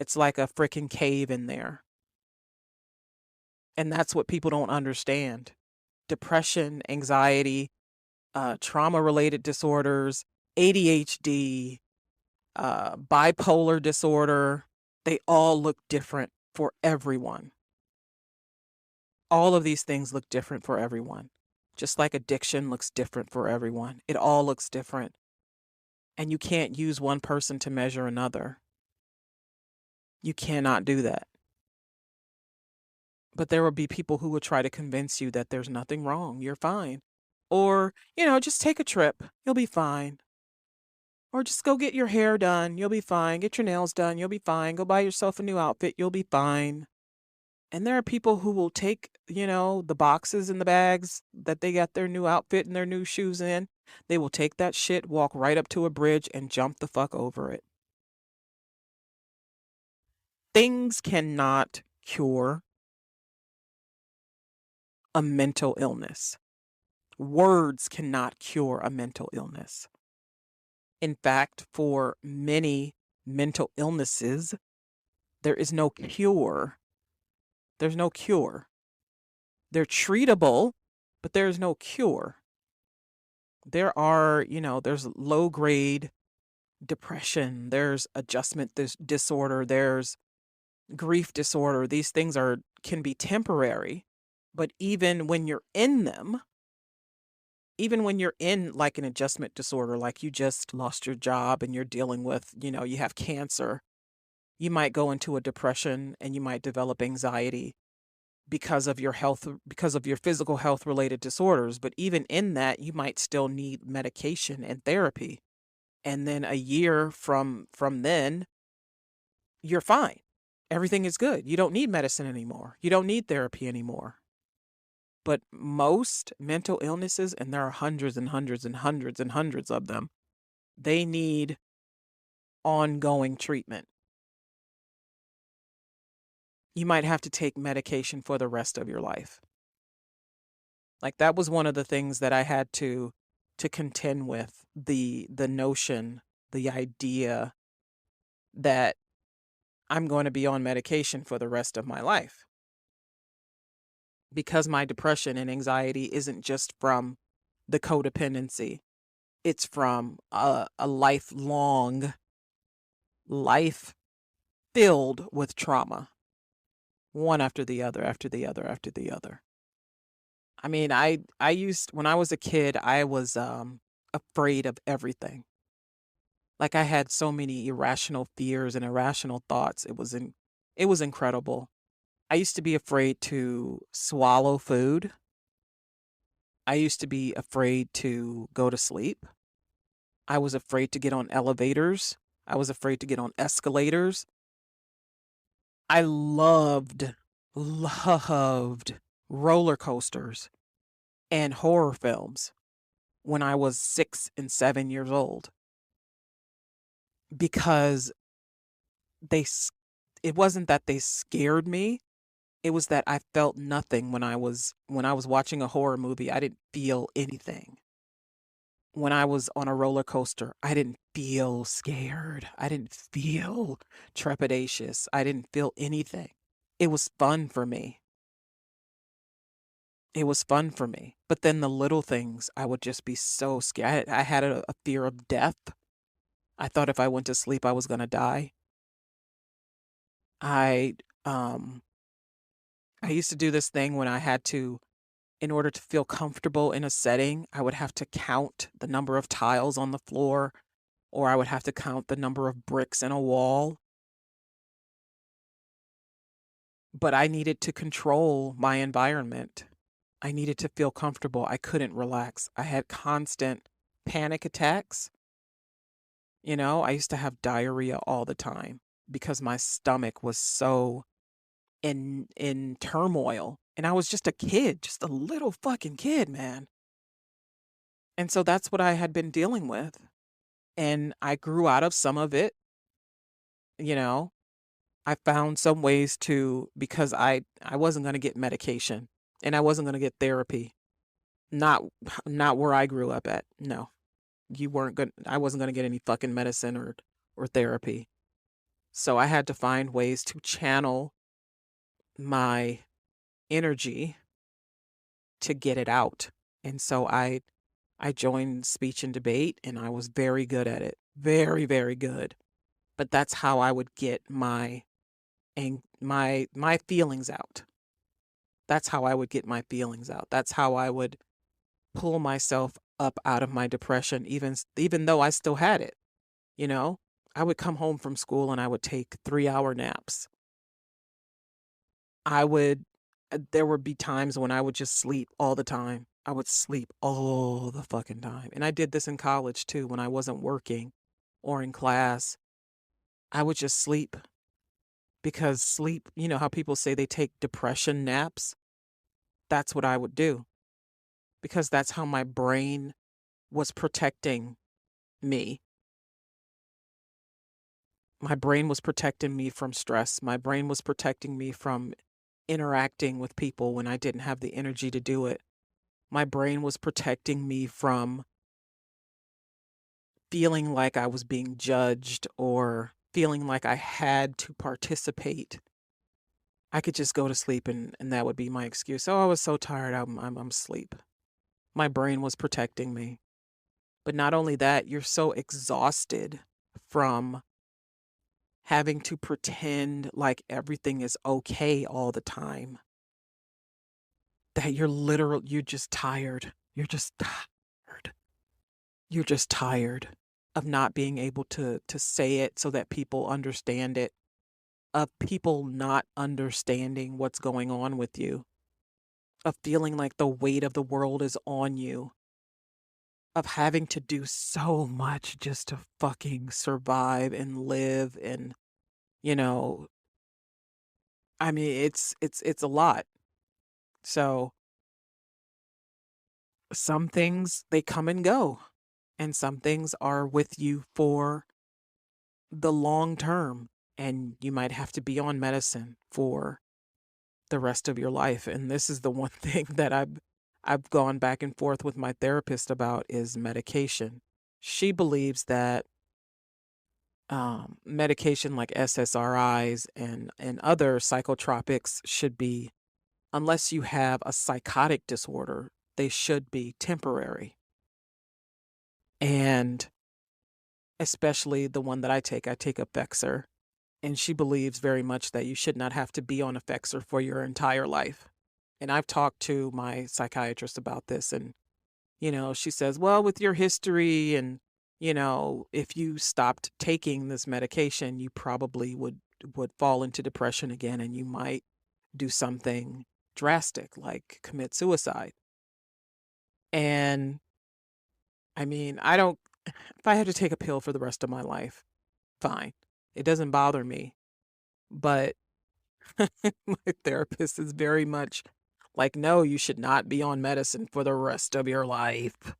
It's like a freaking cave in there. And that's what people don't understand. Depression, anxiety, trauma-related disorders, ADHD, bipolar disorder, they all look different for everyone. All of these things look different for everyone. Just like addiction looks different for everyone. It all looks different. And you can't use one person to measure another. You cannot do that. But there will be people who will try to convince you that there's nothing wrong. You're fine. Or, just take a trip. You'll be fine. Or just go get your hair done. You'll be fine. Get your nails done. You'll be fine. Go buy yourself a new outfit. You'll be fine. And there are people who will take, the boxes and the bags that they got their new outfit and their new shoes in. They will take that shit, walk right up to a bridge and jump the fuck over it. Things cannot cure a mental illness. Words cannot cure a mental illness. In fact, for many mental illnesses, there is no cure. There's no cure. They're treatable, but there's no cure. There are, there's low grade depression, there's adjustment disorder, there's grief disorder. These things can be temporary, but even when you're in them, even when you're in like an adjustment disorder, like you just lost your job and you're dealing with, you have cancer, you might go into a depression and you might develop anxiety because of your health, because of your physical health related disorders. But even in that, you might still need medication and therapy. And then a year from then, you're fine. Everything is good. You don't need medicine anymore. You don't need therapy anymore. But most mental illnesses, and there are hundreds and hundreds and hundreds and hundreds of them, they need ongoing treatment. You might have to take medication for the rest of your life. Like that was one of the things that I had to contend with, the notion, the idea that I'm going to be on medication for the rest of my life. Because my depression and anxiety isn't just from the codependency. It's from a lifelong life filled with trauma. One after the other, after the other, after the other. I mean, when I was a kid, I was afraid of everything. Like I had so many irrational fears and irrational thoughts. It was incredible. I used to be afraid to swallow food. I used to be afraid to go to sleep. I was afraid to get on elevators. I was afraid to get on escalators. I loved roller coasters and horror films when I was 6 and 7 years old, because it wasn't that they scared me. It was that I felt nothing when I was watching a horror movie. I didn't feel anything. When I was on a roller coaster, I didn't feel scared. I didn't feel trepidatious. I didn't feel anything. It was fun for me. It was fun for me. But then the little things, I would just be so scared. I had a fear of death. I thought if I went to sleep, I was going to die. I used to do this thing when I had to, in order to feel comfortable in a setting, I would have to count the number of tiles on the floor, or I would have to count the number of bricks in a wall. But I needed to control my environment. I needed to feel comfortable. I couldn't relax. I had constant panic attacks. I used to have diarrhea all the time because my stomach was so in turmoil. And I was just a kid, just a little fucking kid, man. And so that's what I had been dealing with. And I grew out of some of it. I found some ways because I wasn't going to get medication and I wasn't going to get therapy. Not where I grew up at. No. I wasn't going to get any fucking medicine or therapy. So I had to find ways to channel my energy to get it out. And so I joined speech and debate, and I was very good at it. Very, very good. But that's how I would get my feelings out. That's how I would get my feelings out. That's how I would pull myself up out of my depression, even though I still had it. You know, I would come home from school and I would take 3-hour naps. I would, there would be times when I would just sleep all the time. I would sleep all the fucking time. And I did this in college too when I wasn't working or in class. I would just sleep because sleep, you know how people say they take depression naps? That's what I would do because that's how my brain was protecting me. My brain was protecting me from stress. My brain was protecting me from interacting with people when I didn't have the energy to do it. My brain was protecting me from feeling like I was being judged or feeling like I had to participate. I could just go to sleep and that would be my excuse. Oh, I was so tired. I'm asleep. My brain was protecting me. But not only that, you're so exhausted from having to pretend like everything is okay all the time that you're just tired. You're just tired. You're just tired of not being able to say it so that people understand it, of people not understanding what's going on with you, of feeling like the weight of the world is on you, of having to do so much just to fucking survive and live and, you know, I mean, it's a lot. So, some things they come and go, and some things are with you for the long term, and you might have to be on medicine for the rest of your life. And this is the one thing that I've gone back and forth with my therapist about is medication. She believes that medication like SSRIs and other psychotropics should be, unless you have a psychotic disorder, they should be temporary. And especially the one that I take Effexor. And she believes very much that you should not have to be on Effexor for your entire life. And I've talked to my psychiatrist about this, and, you know, she says, well, with your history and, you know, if you stopped taking this medication, you probably would fall into depression again and you might do something drastic like commit suicide. And I mean, I don't, if I had to take a pill for the rest of my life, fine. It doesn't bother me. But my therapist is very much like, no, you should not be on medicine for the rest of your life.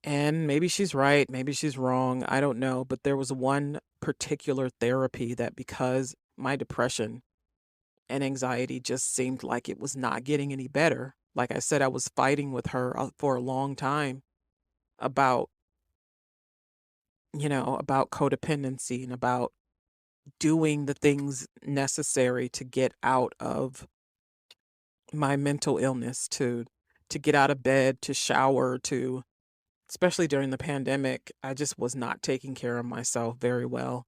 And maybe she's right, maybe she's wrong, I don't know. But there was one particular therapy that, because my depression and anxiety just seemed like it was not getting any better. Like I said, I was fighting with her for a long time about, you know, about codependency and about doing the things necessary to get out of my mental illness, to get out of bed, to shower, to, especially during the pandemic, I just was not taking care of myself very well.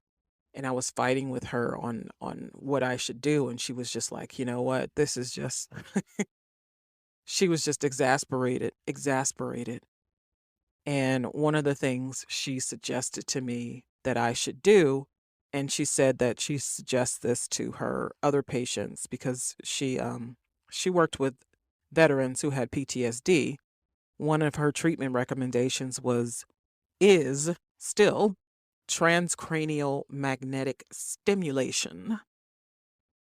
And I was fighting with her on what I should do, and she was just like, "You know what? This is just," she was just exasperated. And one of the things she suggested to me that I should do, and she said that she suggests this to her other patients because she worked with veterans who had PTSD. One of her treatment recommendations is still transcranial magnetic stimulation.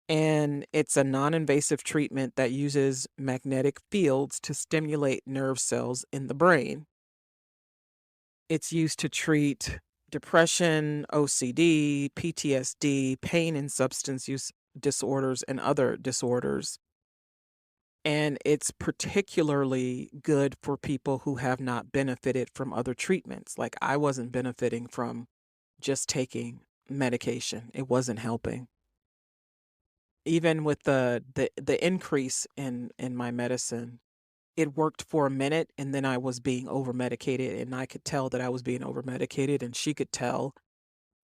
And it's a non-invasive treatment that uses magnetic fields to stimulate nerve cells in the brain. It's used to treat depression, OCD, PTSD, pain and substance use disorders, and other disorders. And it's particularly good for people who have not benefited from other treatments. Like, I wasn't benefiting from just taking medication. It wasn't helping. Even with the increase in my medicine, it worked for a minute, and then I was being over medicated, and I could tell that I was being over medicated, and she could tell.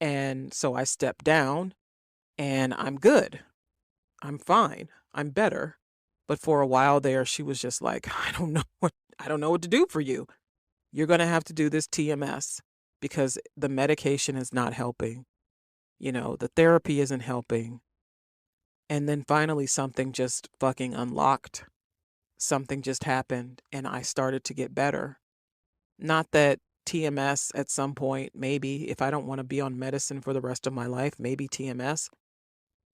And so I stepped down, and I'm good. I'm fine. I'm better. But for a while there, she was just like, I don't know what to do for you. You're going to have to do this TMS because the medication is not helping. The therapy isn't helping. And then finally, something just fucking unlocked. Something just happened, and I started to get better. Not that TMS at some point, maybe, if I don't want to be on medicine for the rest of my life, maybe TMS.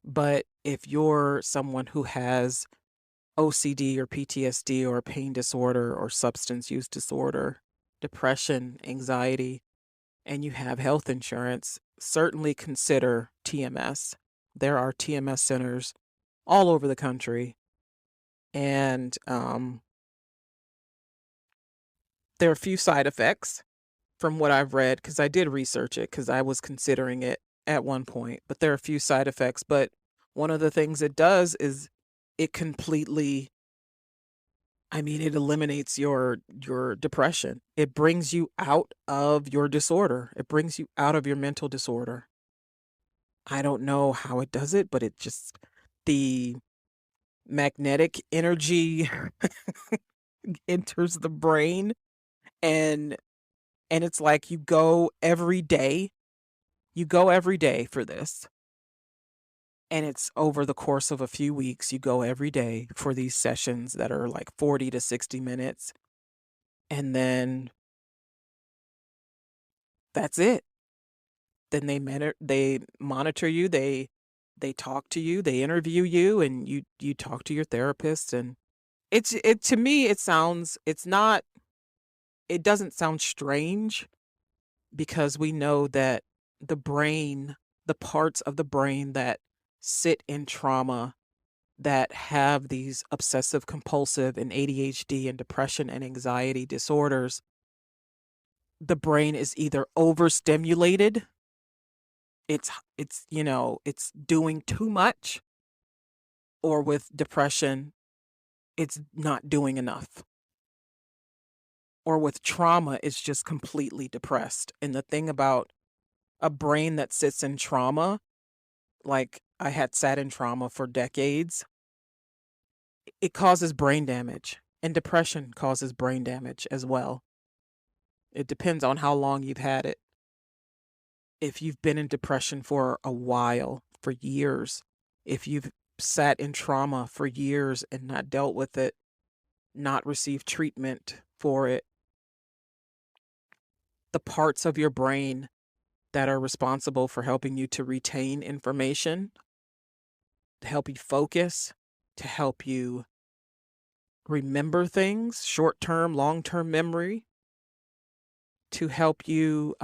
But if you're someone who has OCD or PTSD or a pain disorder or substance use disorder, depression, anxiety, and you have health insurance, certainly consider TMS. There are TMS centers all over the country. And there are a few side effects from what I've read, because I did research it because I was considering it at one point. But there are a few side effects. But one of the things it does is it completely, it eliminates your depression. It brings you out of your disorder. It brings you out of your mental disorder. I don't know how it does it, but it just, the magnetic energy enters the brain, and it's like you go every day. You go every day for this. And it's over the course of a few weeks. You go every day for these sessions that are like 40 to 60 minutes. And then that's it. Then they monitor you, they talk to you, they interview you, and you talk to your therapist. And it to me, it doesn't sound strange, because we know that the brain, the parts of the brain that sit in trauma, that have these obsessive compulsive and ADHD and depression and anxiety disorders, the brain is either overstimulated, it's doing too much, or with depression, it's not doing enough. Or with trauma, it's just completely depressed. And the thing about a brain that sits in trauma, like I had sat in trauma for decades, it causes brain damage. And depression causes brain damage as well. It depends on how long you've had it. If you've been in depression for a while, for years, if you've sat in trauma for years and not dealt with it, not received treatment for it, the parts of your brain that are responsible for helping you to retain information, to help you focus, to help you remember things, short-term, long-term memory, to help you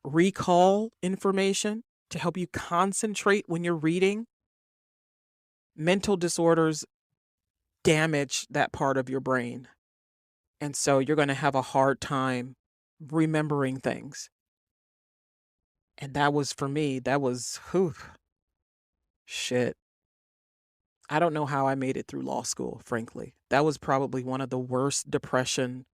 recall information, to help you concentrate when you're reading. Mental disorders damage that part of your brain. And so you're going to have a hard time remembering things. And that was, for me, that was, shit. I don't know how I made it through law school, frankly. That was probably one of the worst depression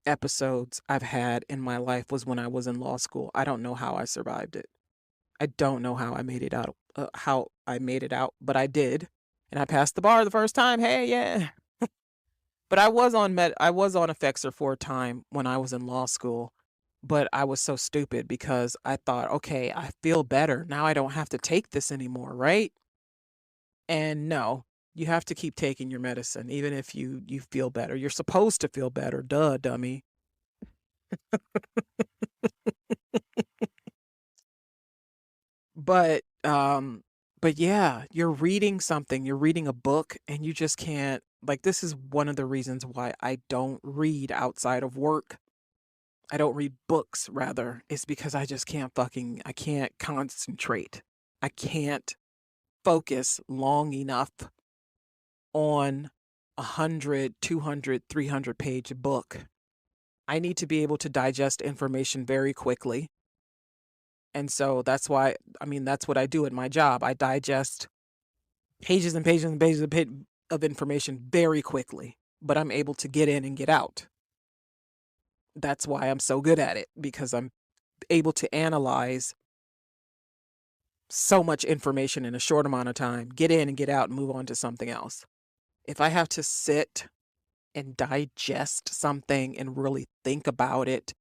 episodes I've had in my life, was when I was in law school. I don't know how I survived it. I don't know how I made it out, but I did. And I passed the bar the first time. Hey, yeah. But I was on Effexor for a time when I was in law school. But I was so stupid, because I thought, okay, I feel better. Now I don't have to take this anymore, right? And no, you have to keep taking your medicine, even if you feel better. You're supposed to feel better. Duh, dummy. But yeah, you're reading something, you're reading a book, and you just can't, like, this is one of the reasons why I don't read outside of work. I don't read books, rather. It's because I just can't I can't concentrate. I can't focus long enough on 100, 200, 300-page book. I need to be able to digest information very quickly. And so that's why, that's what I do at my job. I digest pages and pages and pages of information very quickly, but I'm able to get in and get out. That's why I'm so good at it, because I'm able to analyze so much information in a short amount of time, get in and get out and move on to something else. If I have to sit and digest something and really think about it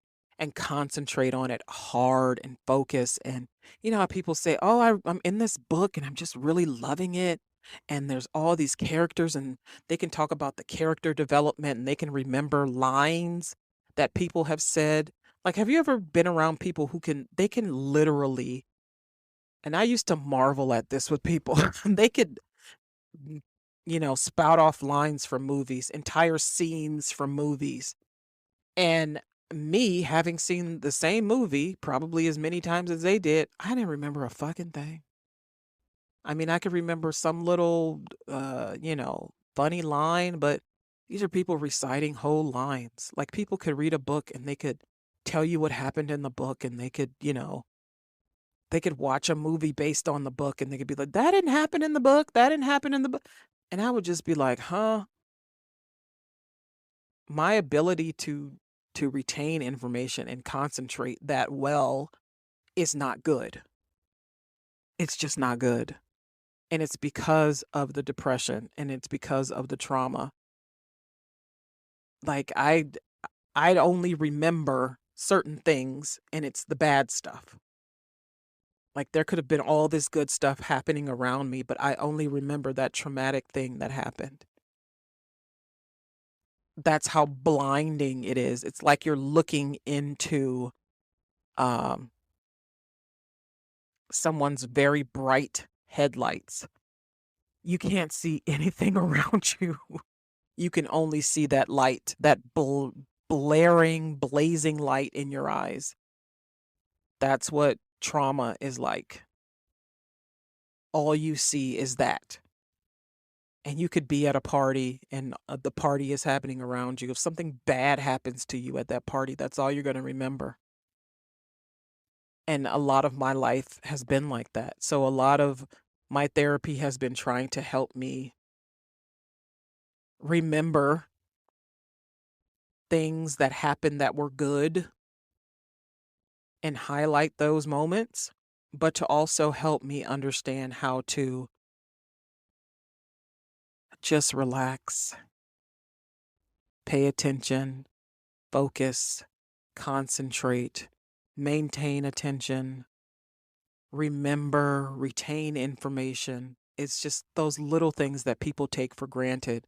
and concentrate on it hard and focus. And you know how people say, "Oh, I'm in this book and I'm just really loving it." And there's all these characters, and they can talk about the character development and they can remember lines that people have said. Like, have you ever been around people who they can literally, and I used to marvel at this with people, they could, mm, spout off lines from movies, entire scenes from movies. And me, having seen the same movie probably as many times as they did, I didn't remember a fucking thing. I mean, I could remember some little, funny line, but these are people reciting whole lines. Like, people could read a book and they could tell you what happened in the book, and they could watch a movie based on the book and they could be like, that didn't happen in the book. That didn't happen in the book. And I would just be like, huh? My ability to retain information and concentrate that well is not good. It's just not good. And it's because of the depression and it's because of the trauma. Like, I'd only remember certain things, and it's the bad stuff. Like, there could have been all this good stuff happening around me, but I only remember that traumatic thing that happened. That's how blinding it is. It's like you're looking into um someone's very bright headlights. You can't see anything around you. You can only see that light, that blaring, blazing light in your eyes. That's what trauma is like. All you see is that. And you could be at a party and the party is happening around you. If something bad happens to you at that party, that's all you're going to remember. And a lot of my life has been like that. So a lot of my therapy has been trying to help me remember things that happened that were good and highlight those moments, but to also help me understand how to just relax, pay attention, focus, concentrate, maintain attention, remember, retain information. It's just those little things that people take for granted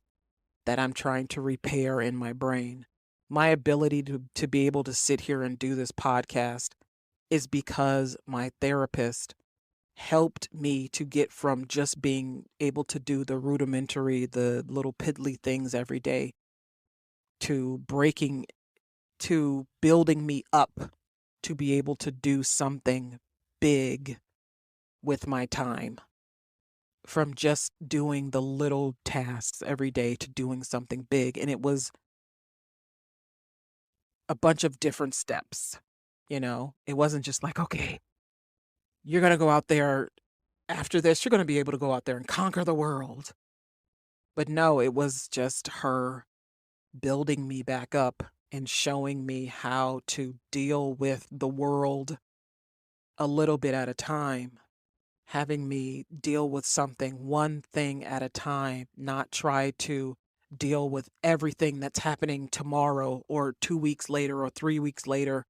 that I'm trying to repair in my brain. My ability to be able to sit here and do this podcast is because my therapist helped me to get from just being able to do the rudimentary, the little piddly things every day, to to building me up to be able to do something big with my time. From just doing the little tasks every day to doing something big. And it was a bunch of different steps. It wasn't just like, okay, you're going to go out there after this, you're going to be able to go out there and conquer the world. But no, it was just her building me back up and showing me how to deal with the world a little bit at a time, having me deal with something one thing at a time, not try to deal with everything that's happening tomorrow or 2 weeks later or 3 weeks later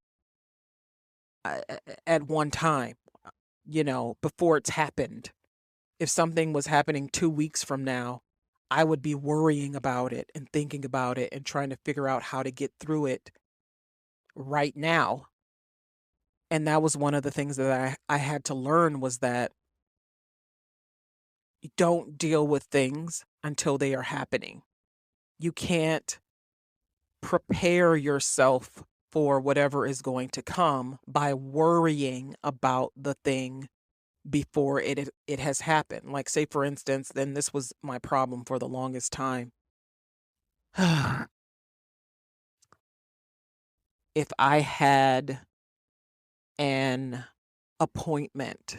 at one time, before it's happened. If something was happening 2 weeks from now, I would be worrying about it and thinking about it and trying to figure out how to get through it right now. And that was one of the things that I had to learn, was that you don't deal with things until they are happening. You can't prepare yourself for whatever is going to come by worrying about the thing before it has happened. Like, say for instance, then this was my problem for the longest time. If I had an appointment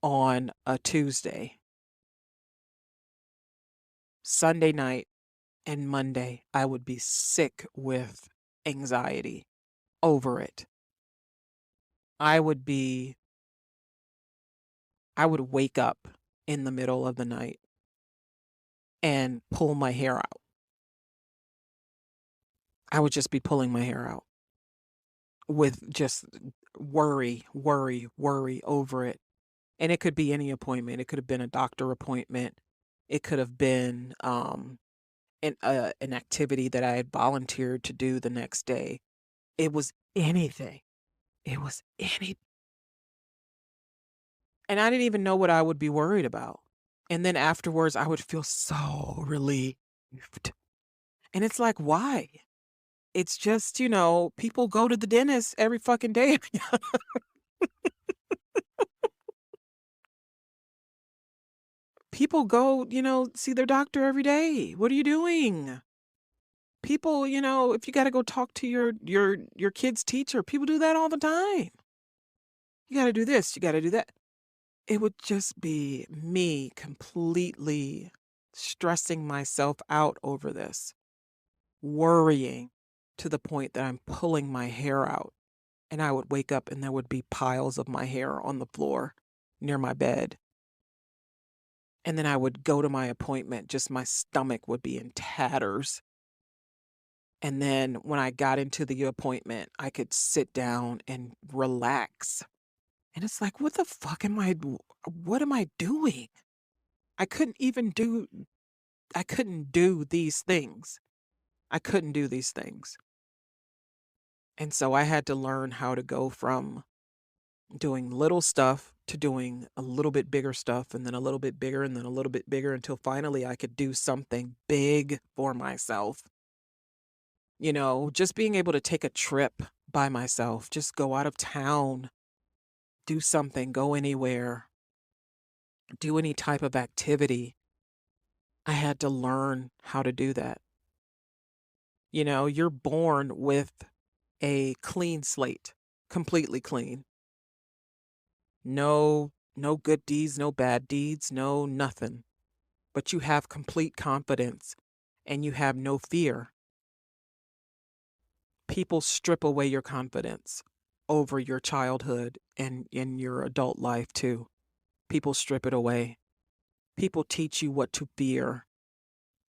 on a Tuesday, Sunday night and Monday, I would be sick with anxiety over it. I would wake up in the middle of the night and pull my hair out. I would just be pulling my hair out with just worry over it. And it could be any appointment. It could have been a doctor appointment. It could have been an activity that I had volunteered to do the next day. It was anything. It was anything. And I didn't even know what I would be worried about. And then afterwards, I would feel so relieved. And it's like, why? It's just, people go to the dentist every fucking day. People go, see their doctor every day. What are you doing? People, if you got to go talk to your kid's teacher, people do that all the time. You got to do this, you got to do that. It would just be me completely stressing myself out over this, worrying to the point that I'm pulling my hair out. And I would wake up and there would be piles of my hair on the floor near my bed. And then I would go to my appointment, just my stomach would be in tatters. And then when I got into the appointment, I could sit down and relax. And it's like, what am I doing? I couldn't even do, I couldn't do these things. I couldn't do these things. And so I had to learn how to go from doing little stuff to doing a little bit bigger stuff and then a little bit bigger and then a little bit bigger until finally I could do something big for myself. Just being able to take a trip by myself, just go out of town, do something, go anywhere, do any type of activity. I had to learn how to do that. You're born with a clean slate, completely clean. No good deeds, no bad deeds, no nothing. But you have complete confidence and you have no fear. People strip away your confidence over your childhood and in your adult life too. People strip it away. People teach you what to fear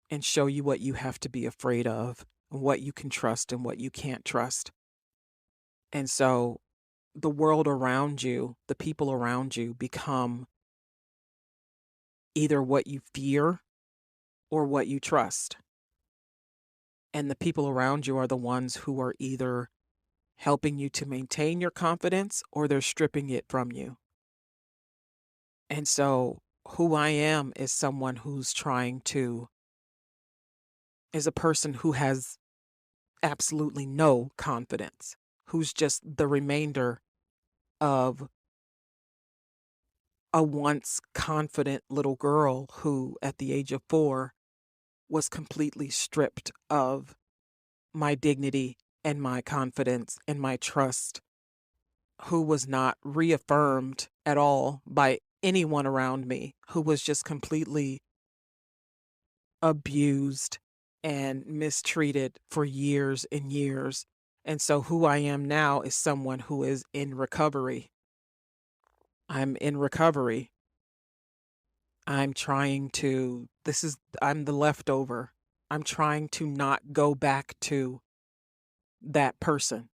and show you what you have to be afraid of, and what you can trust and what you can't trust. And so the world around you, the people around you become either what you fear or what you trust. And the people around you are the ones who are either helping you to maintain your confidence or they're stripping it from you. And so who I am is someone is a person who has absolutely no confidence, who's just the remainder of a once confident little girl who, at the age of 4, was completely stripped of my dignity and my confidence and my trust, who was not reaffirmed at all by anyone around me, who was just completely abused and mistreated for years and years. And so who I am now is someone who is in recovery. I'm in recovery. I'm the leftover. I'm trying to not go back to that person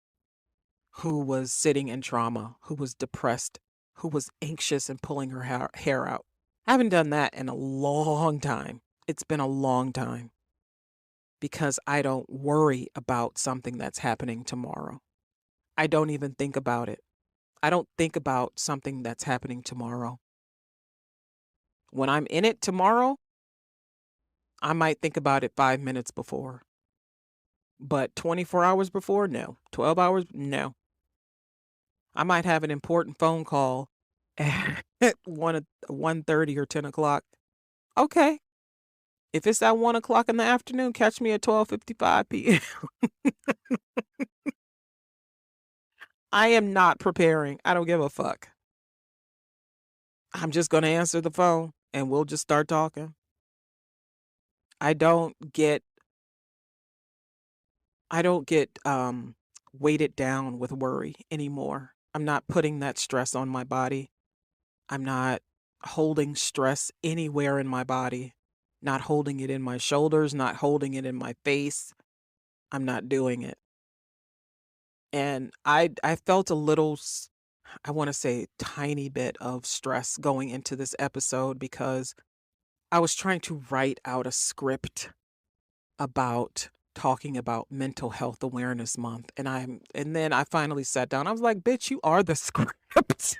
who was sitting in trauma, who was depressed, who was anxious and pulling her hair out. I haven't done that in a long time. It's been a long time because I don't worry about something that's happening tomorrow. I don't even think about it. I don't think about something that's happening tomorrow. When I'm in it tomorrow, I might think about it 5 minutes before. But 24 hours before, no. 12 hours, no. I might have an important phone call at 1:30 or 10 o'clock. Okay. If it's at 1 o'clock in the afternoon, catch me at 12:55 p.m. I am not preparing. I don't give a fuck. I'm just going to answer the phone and we'll just start talking. I don't get weighted down with worry anymore. I'm not putting that stress on my body. I'm not holding stress anywhere in my body, not holding it in my shoulders, not holding it in my face. I'm not doing it. And I felt a little I want to say tiny bit of stress going into this episode because I was trying to write out a script about talking about mental health awareness month, and then I finally sat down. I was like, "Bitch, you are the script."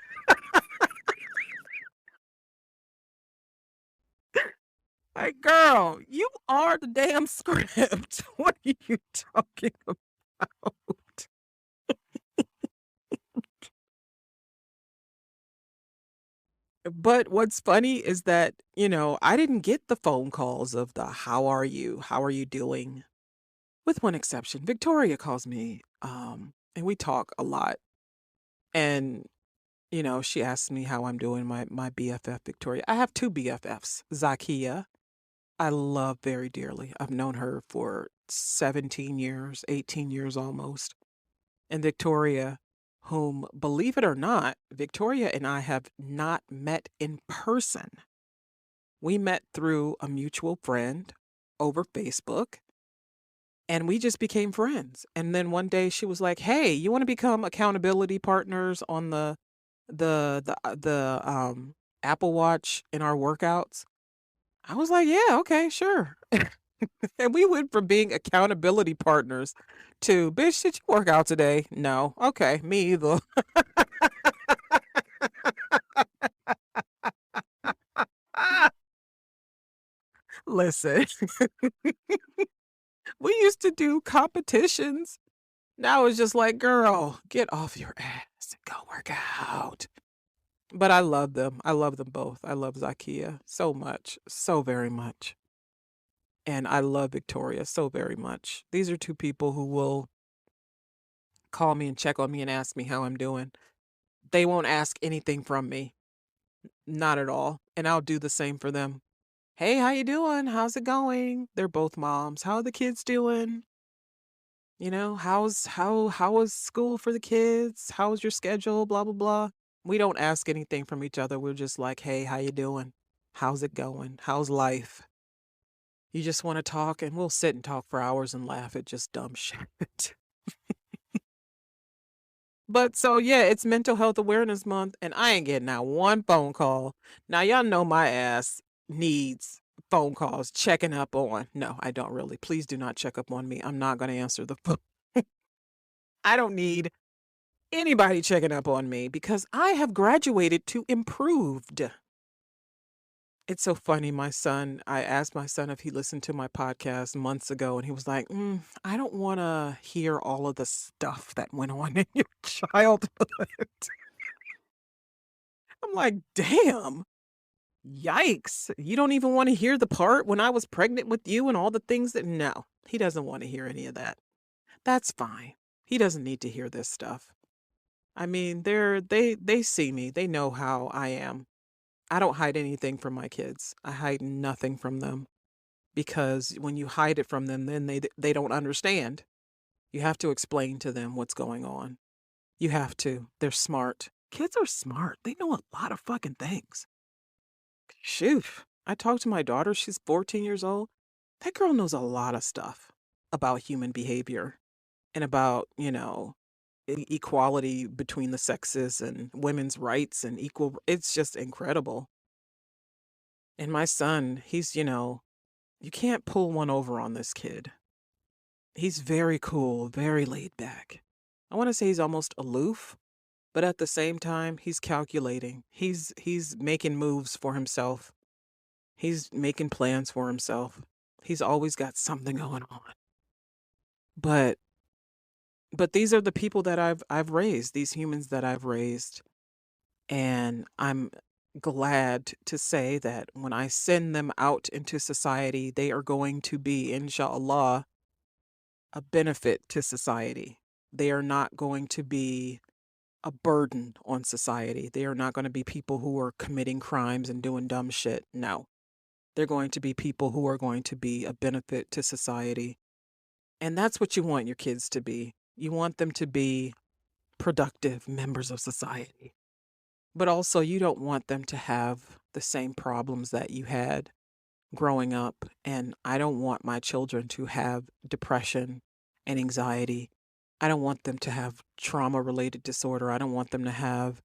Like, girl, you are the damn script. What are you talking about? But what's funny is that, I didn't get the phone calls of the "How are you? How are you doing?" With one exception. Victoria calls me, and we talk a lot. And, she asks me how I'm doing, my BFF Victoria. I have two BFFs. Zakia, I love very dearly. I've known her for 17 years, 18 years almost. And Victoria, whom, believe it or not, Victoria and I have not met in person. We met through a mutual friend over Facebook, and we just became friends. And then one day she was like, "Hey, you want to become accountability partners on the Apple Watch in our workouts?" I was like, "Yeah, okay, sure." And we went from being accountability partners to, "Bitch, did you work out today?" "No." "Okay, me either." Listen, we used to do competitions. Now it's just like, "Girl, get off your ass and go work out." But I love them. I love them both. I love Zakia so much, so very much. And I love Victoria so very much. These are two people who will call me and check on me and ask me how I'm doing. They won't ask anything from me, not at all. And I'll do the same for them. "Hey, how you doing? How's it going?" They're both moms. "How are the kids doing? How was school for the kids? How was your schedule? Blah blah blah." We don't ask anything from each other. We're just like, "Hey, how you doing? How's it going? How's life? You just want to talk?" And we'll sit and talk for hours and laugh at just dumb shit. But so yeah, it's Mental Health Awareness Month, and I ain't getting out one phone call. Now y'all know my ass needs phone calls checking up on. No, I don't really. Please do not check up on me. I'm not going to answer the phone. I don't need anybody checking up on me because I have graduated to improved. It's so funny. I asked my son if he listened to my podcast months ago, and he was like, "I don't want to hear all of the stuff that went on in your childhood." I'm like, "Damn, yikes. You don't even want to hear the part when I was pregnant with you and all the things that," no, he doesn't want to hear any of that. That's fine. He doesn't need to hear this stuff. I mean, they see me. They know how I am. I don't hide anything from my kids. I hide nothing from them because when you hide it from them, then they don't understand. You have to explain to them what's going on. You have to. They're smart. Kids are smart. They know a lot of fucking things. Shoot. I talked to my daughter. She's 14 years old. That girl knows a lot of stuff about human behavior and about, equality between the sexes and women's rights and equal. It's just incredible. And my son, you can't pull one over on this kid. He's very cool, very laid back. I want to say he's almost aloof, but at the same time, he's calculating. He's making moves for himself. He's making plans for himself. He's always got something going on. But these are the people that I've raised, these humans that I've raised, and I'm glad to say that when I send them out into society, they are going to be, inshallah, a benefit to society. They are not going to be a burden on society. They are not going to be people who are committing crimes and doing dumb shit. No. They're going to be people who are going to be a benefit to society. And that's what you want your kids to be. You want them to be productive members of society. But also, you don't want them to have the same problems that you had growing up. And I don't want my children to have depression and anxiety. I don't want them to have trauma-related disorder. I don't want them to have,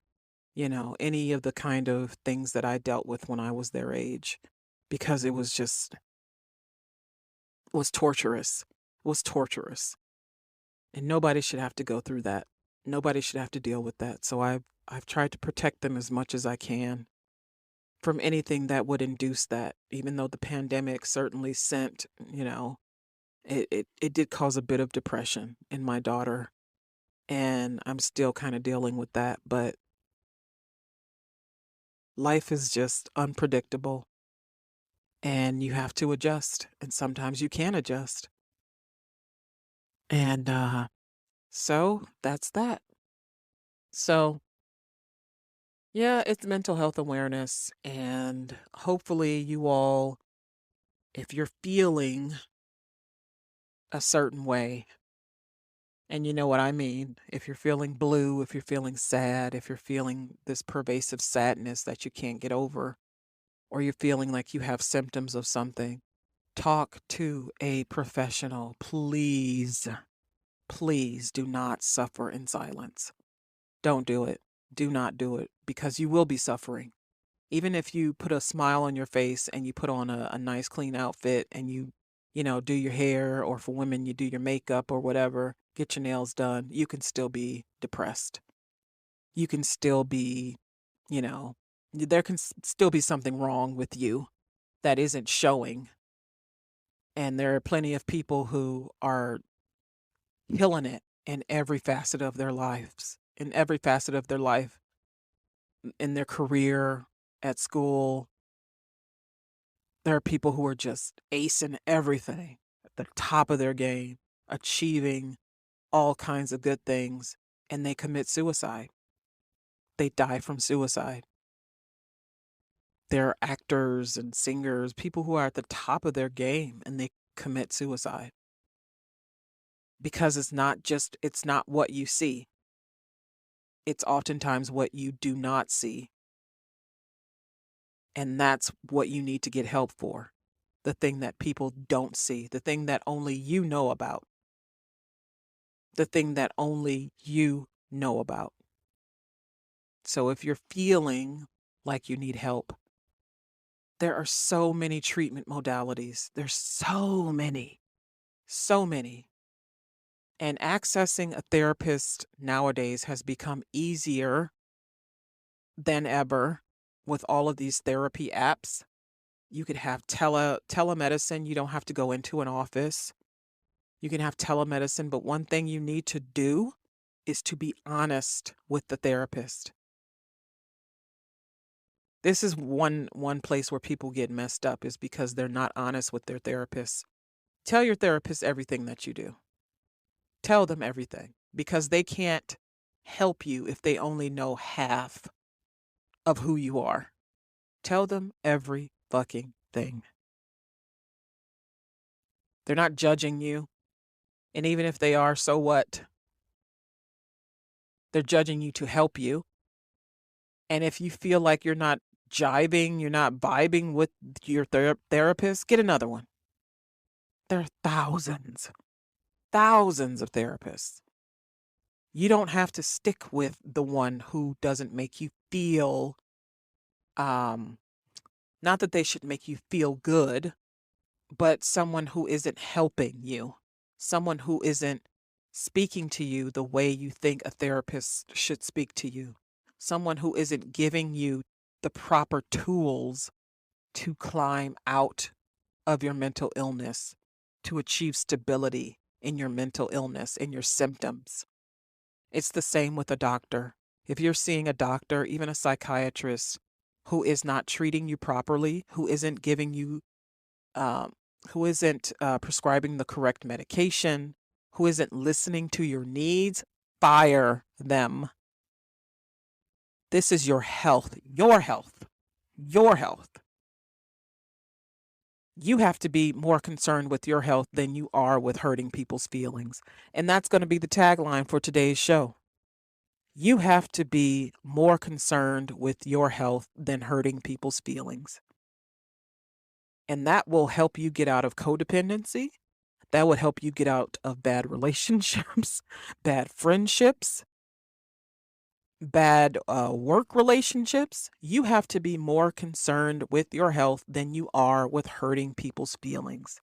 any of the kind of things that I dealt with when I was their age, because it was torturous. It was torturous. And nobody should have to go through that. Nobody should have to deal with that. So I've tried to protect them as much as I can from anything that would induce that, even though the pandemic certainly sent, it did cause a bit of depression in my daughter. And I'm still kind of dealing with that. But life is just unpredictable and you have to adjust. And sometimes you can adjust. And so that's that. So, yeah, it's mental health awareness. And hopefully, you all, if you're feeling a certain way, and you know what I mean, if you're feeling blue, if you're feeling sad, if you're feeling this pervasive sadness that you can't get over, or you're feeling like you have symptoms of something, talk to a professional. Please, please do not suffer in silence. Don't do it. Do not do it, because you will be suffering. Even if you put a smile on your face and you put on a nice clean outfit and you do your hair, or for women, you do your makeup or whatever, get your nails done, you can still be depressed. You can still be, there can still be something wrong with you that isn't showing. And there are plenty of people who are killing it in every facet of their lives, in every facet of their life, in their career, at school. There are people who are just acing everything at the top of their game, achieving all kinds of good things, and they commit suicide. They die from suicide. There are actors and singers, people who are at the top of their game, and they commit suicide. Because it's not what you see. It's oftentimes what you do not see. And that's what you need to get help for. The thing that people don't see, the thing that only you know about. The thing that only you know about. So if you're feeling like you need help, there are so many treatment modalities. There's so many, so many. And accessing a therapist nowadays has become easier than ever with all of these therapy apps. You could have telemedicine. You don't have to go into an office. You can have telemedicine, but one thing you need to do is to be honest with the therapist. This is one place where people get messed up, is because they're not honest with their therapists. Tell your therapist everything that you do. Tell them everything, because they can't help you if they only know half of who you are. Tell them every fucking thing. They're not judging you. And even if they are, so what? They're judging you to help you. And if you feel like you're not jibing, you're not vibing with your therapist, get another one. There are thousands of therapists. You don't have to stick with the one who doesn't make you feel, not that they should make you feel good, but someone who isn't helping you, someone who isn't speaking to you the way you think a therapist should speak to you, someone who isn't giving you the proper tools to climb out of your mental illness, to achieve stability in your mental illness, in your symptoms. It's the same with a doctor. If you're seeing a doctor, even a psychiatrist, who is not treating you properly, who isn't giving you, who isn't prescribing the correct medication, who isn't listening to your needs, fire them. This is your health, your health, your health. You have to be more concerned with your health than you are with hurting people's feelings. And that's going to be the tagline for today's show. You have to be more concerned with your health than hurting people's feelings. And that will help you get out of codependency. That would help you get out of bad relationships, bad friendships, bad work relationships. You have to be more concerned with your health than you are with hurting people's feelings.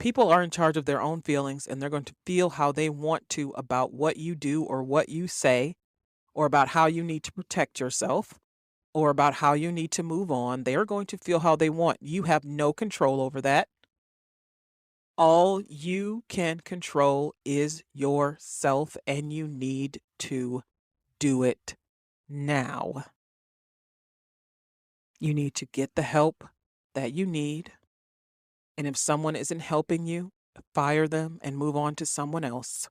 People are in charge of their own feelings, and they're going to feel how they want to about what you do or what you say, or about how you need to protect yourself, or about how you need to move on. They're going to feel how they want. You have no control over that. All you can control is yourself, and you need to do it now. You need to get the help that you need. And if someone isn't helping you, fire them and move on to someone else.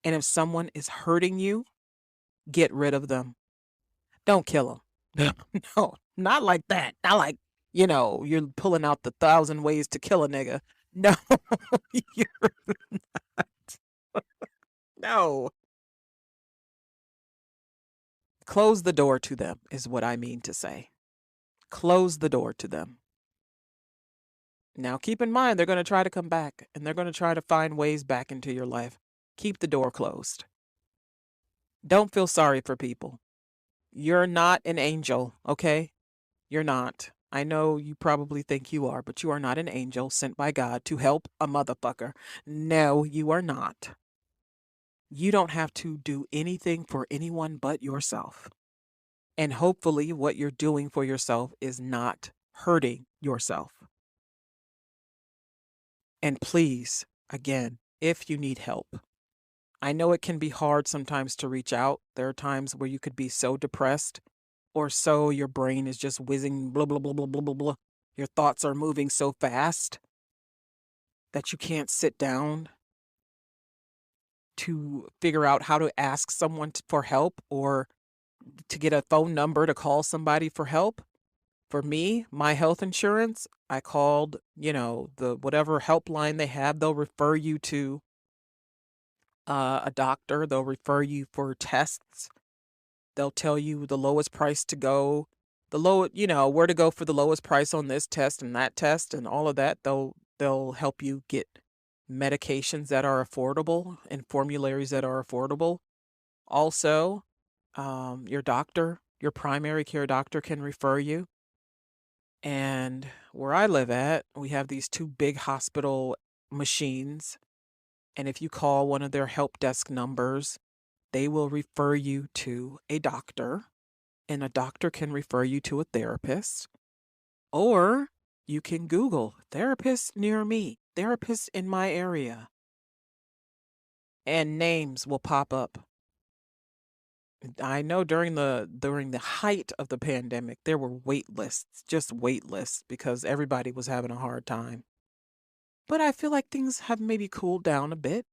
And if someone is hurting you, get rid of them. Don't kill them. No, not like that. Not like, you're pulling out the 1,000 ways to kill a nigga. No, you're no. Close the door to them is what I mean to say. Close the door to them. Now, keep in mind, they're going to try to come back and they're going to try to find ways back into your life. Keep the door closed. Don't feel sorry for people. You're not an angel, okay? You're not. I know you probably think you are, but you are not an angel sent by God to help a motherfucker. No, you are not. You don't have to do anything for anyone but yourself. And hopefully what you're doing for yourself is not hurting yourself. And please, again, if you need help, I know it can be hard sometimes to reach out. There are times where you could be so depressed or so your brain is just whizzing, blah, blah, blah, blah, blah, blah, blah. Your thoughts are moving so fast that you can't sit down to figure out how to ask someone for help or to get a phone number to call somebody for help. For me, my health insurance, I called, the whatever helpline they have. They'll refer you to a doctor. They'll refer you for tests. They'll tell you the lowest price to go, where to go for the lowest price on this test and that test and all of that. They'll help you get medications that are affordable and formularies that are affordable. Also, your doctor, your primary care doctor can refer you. And where I live at, we have these 2 big hospital machines. And if you call one of their help desk numbers, they will refer you to a doctor, and a doctor can refer you to a therapist. Or you can Google therapist near me, therapist in my area, and names will pop up. I know during the height of the pandemic, there were wait lists, just wait lists, because everybody was having a hard time. But I feel like things have maybe cooled down a bit.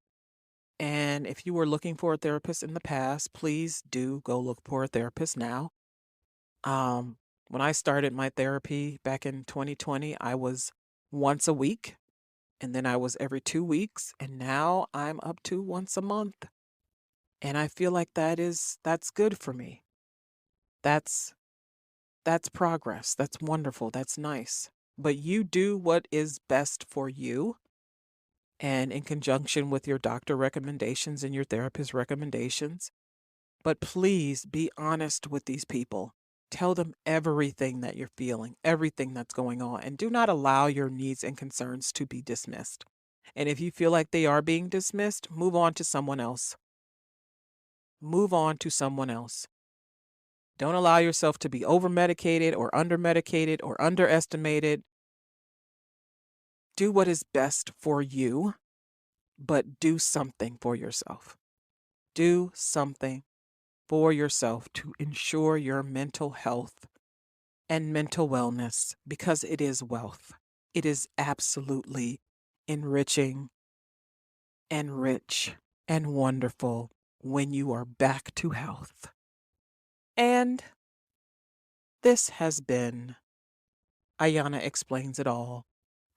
And if you were looking for a therapist in the past, please do go look for a therapist now. When I started my therapy back in 2020, I was once a week, and then I was every 2 weeks, and now I'm up to once a month. And I feel like that's good for me. That's progress. That's wonderful. That's nice. But you do what is best for you, and in conjunction with your doctor recommendations and your therapist recommendations. But please be honest with these people. Tell them everything that you're feeling, everything that's going on, and do not allow your needs and concerns to be dismissed. And if you feel like they are being dismissed, move on to someone else. Move on to someone else. Don't allow yourself to be over-medicated or under-medicated or underestimated. Do what is best for you, but do something for yourself. Do something for yourself to ensure your mental health and mental wellness, because it is wealth. It is absolutely enriching and rich and wonderful when you are back to health. And this has been Ayana Explains It All,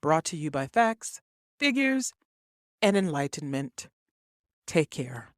brought to you by facts, figures, and enlightenment. Take care.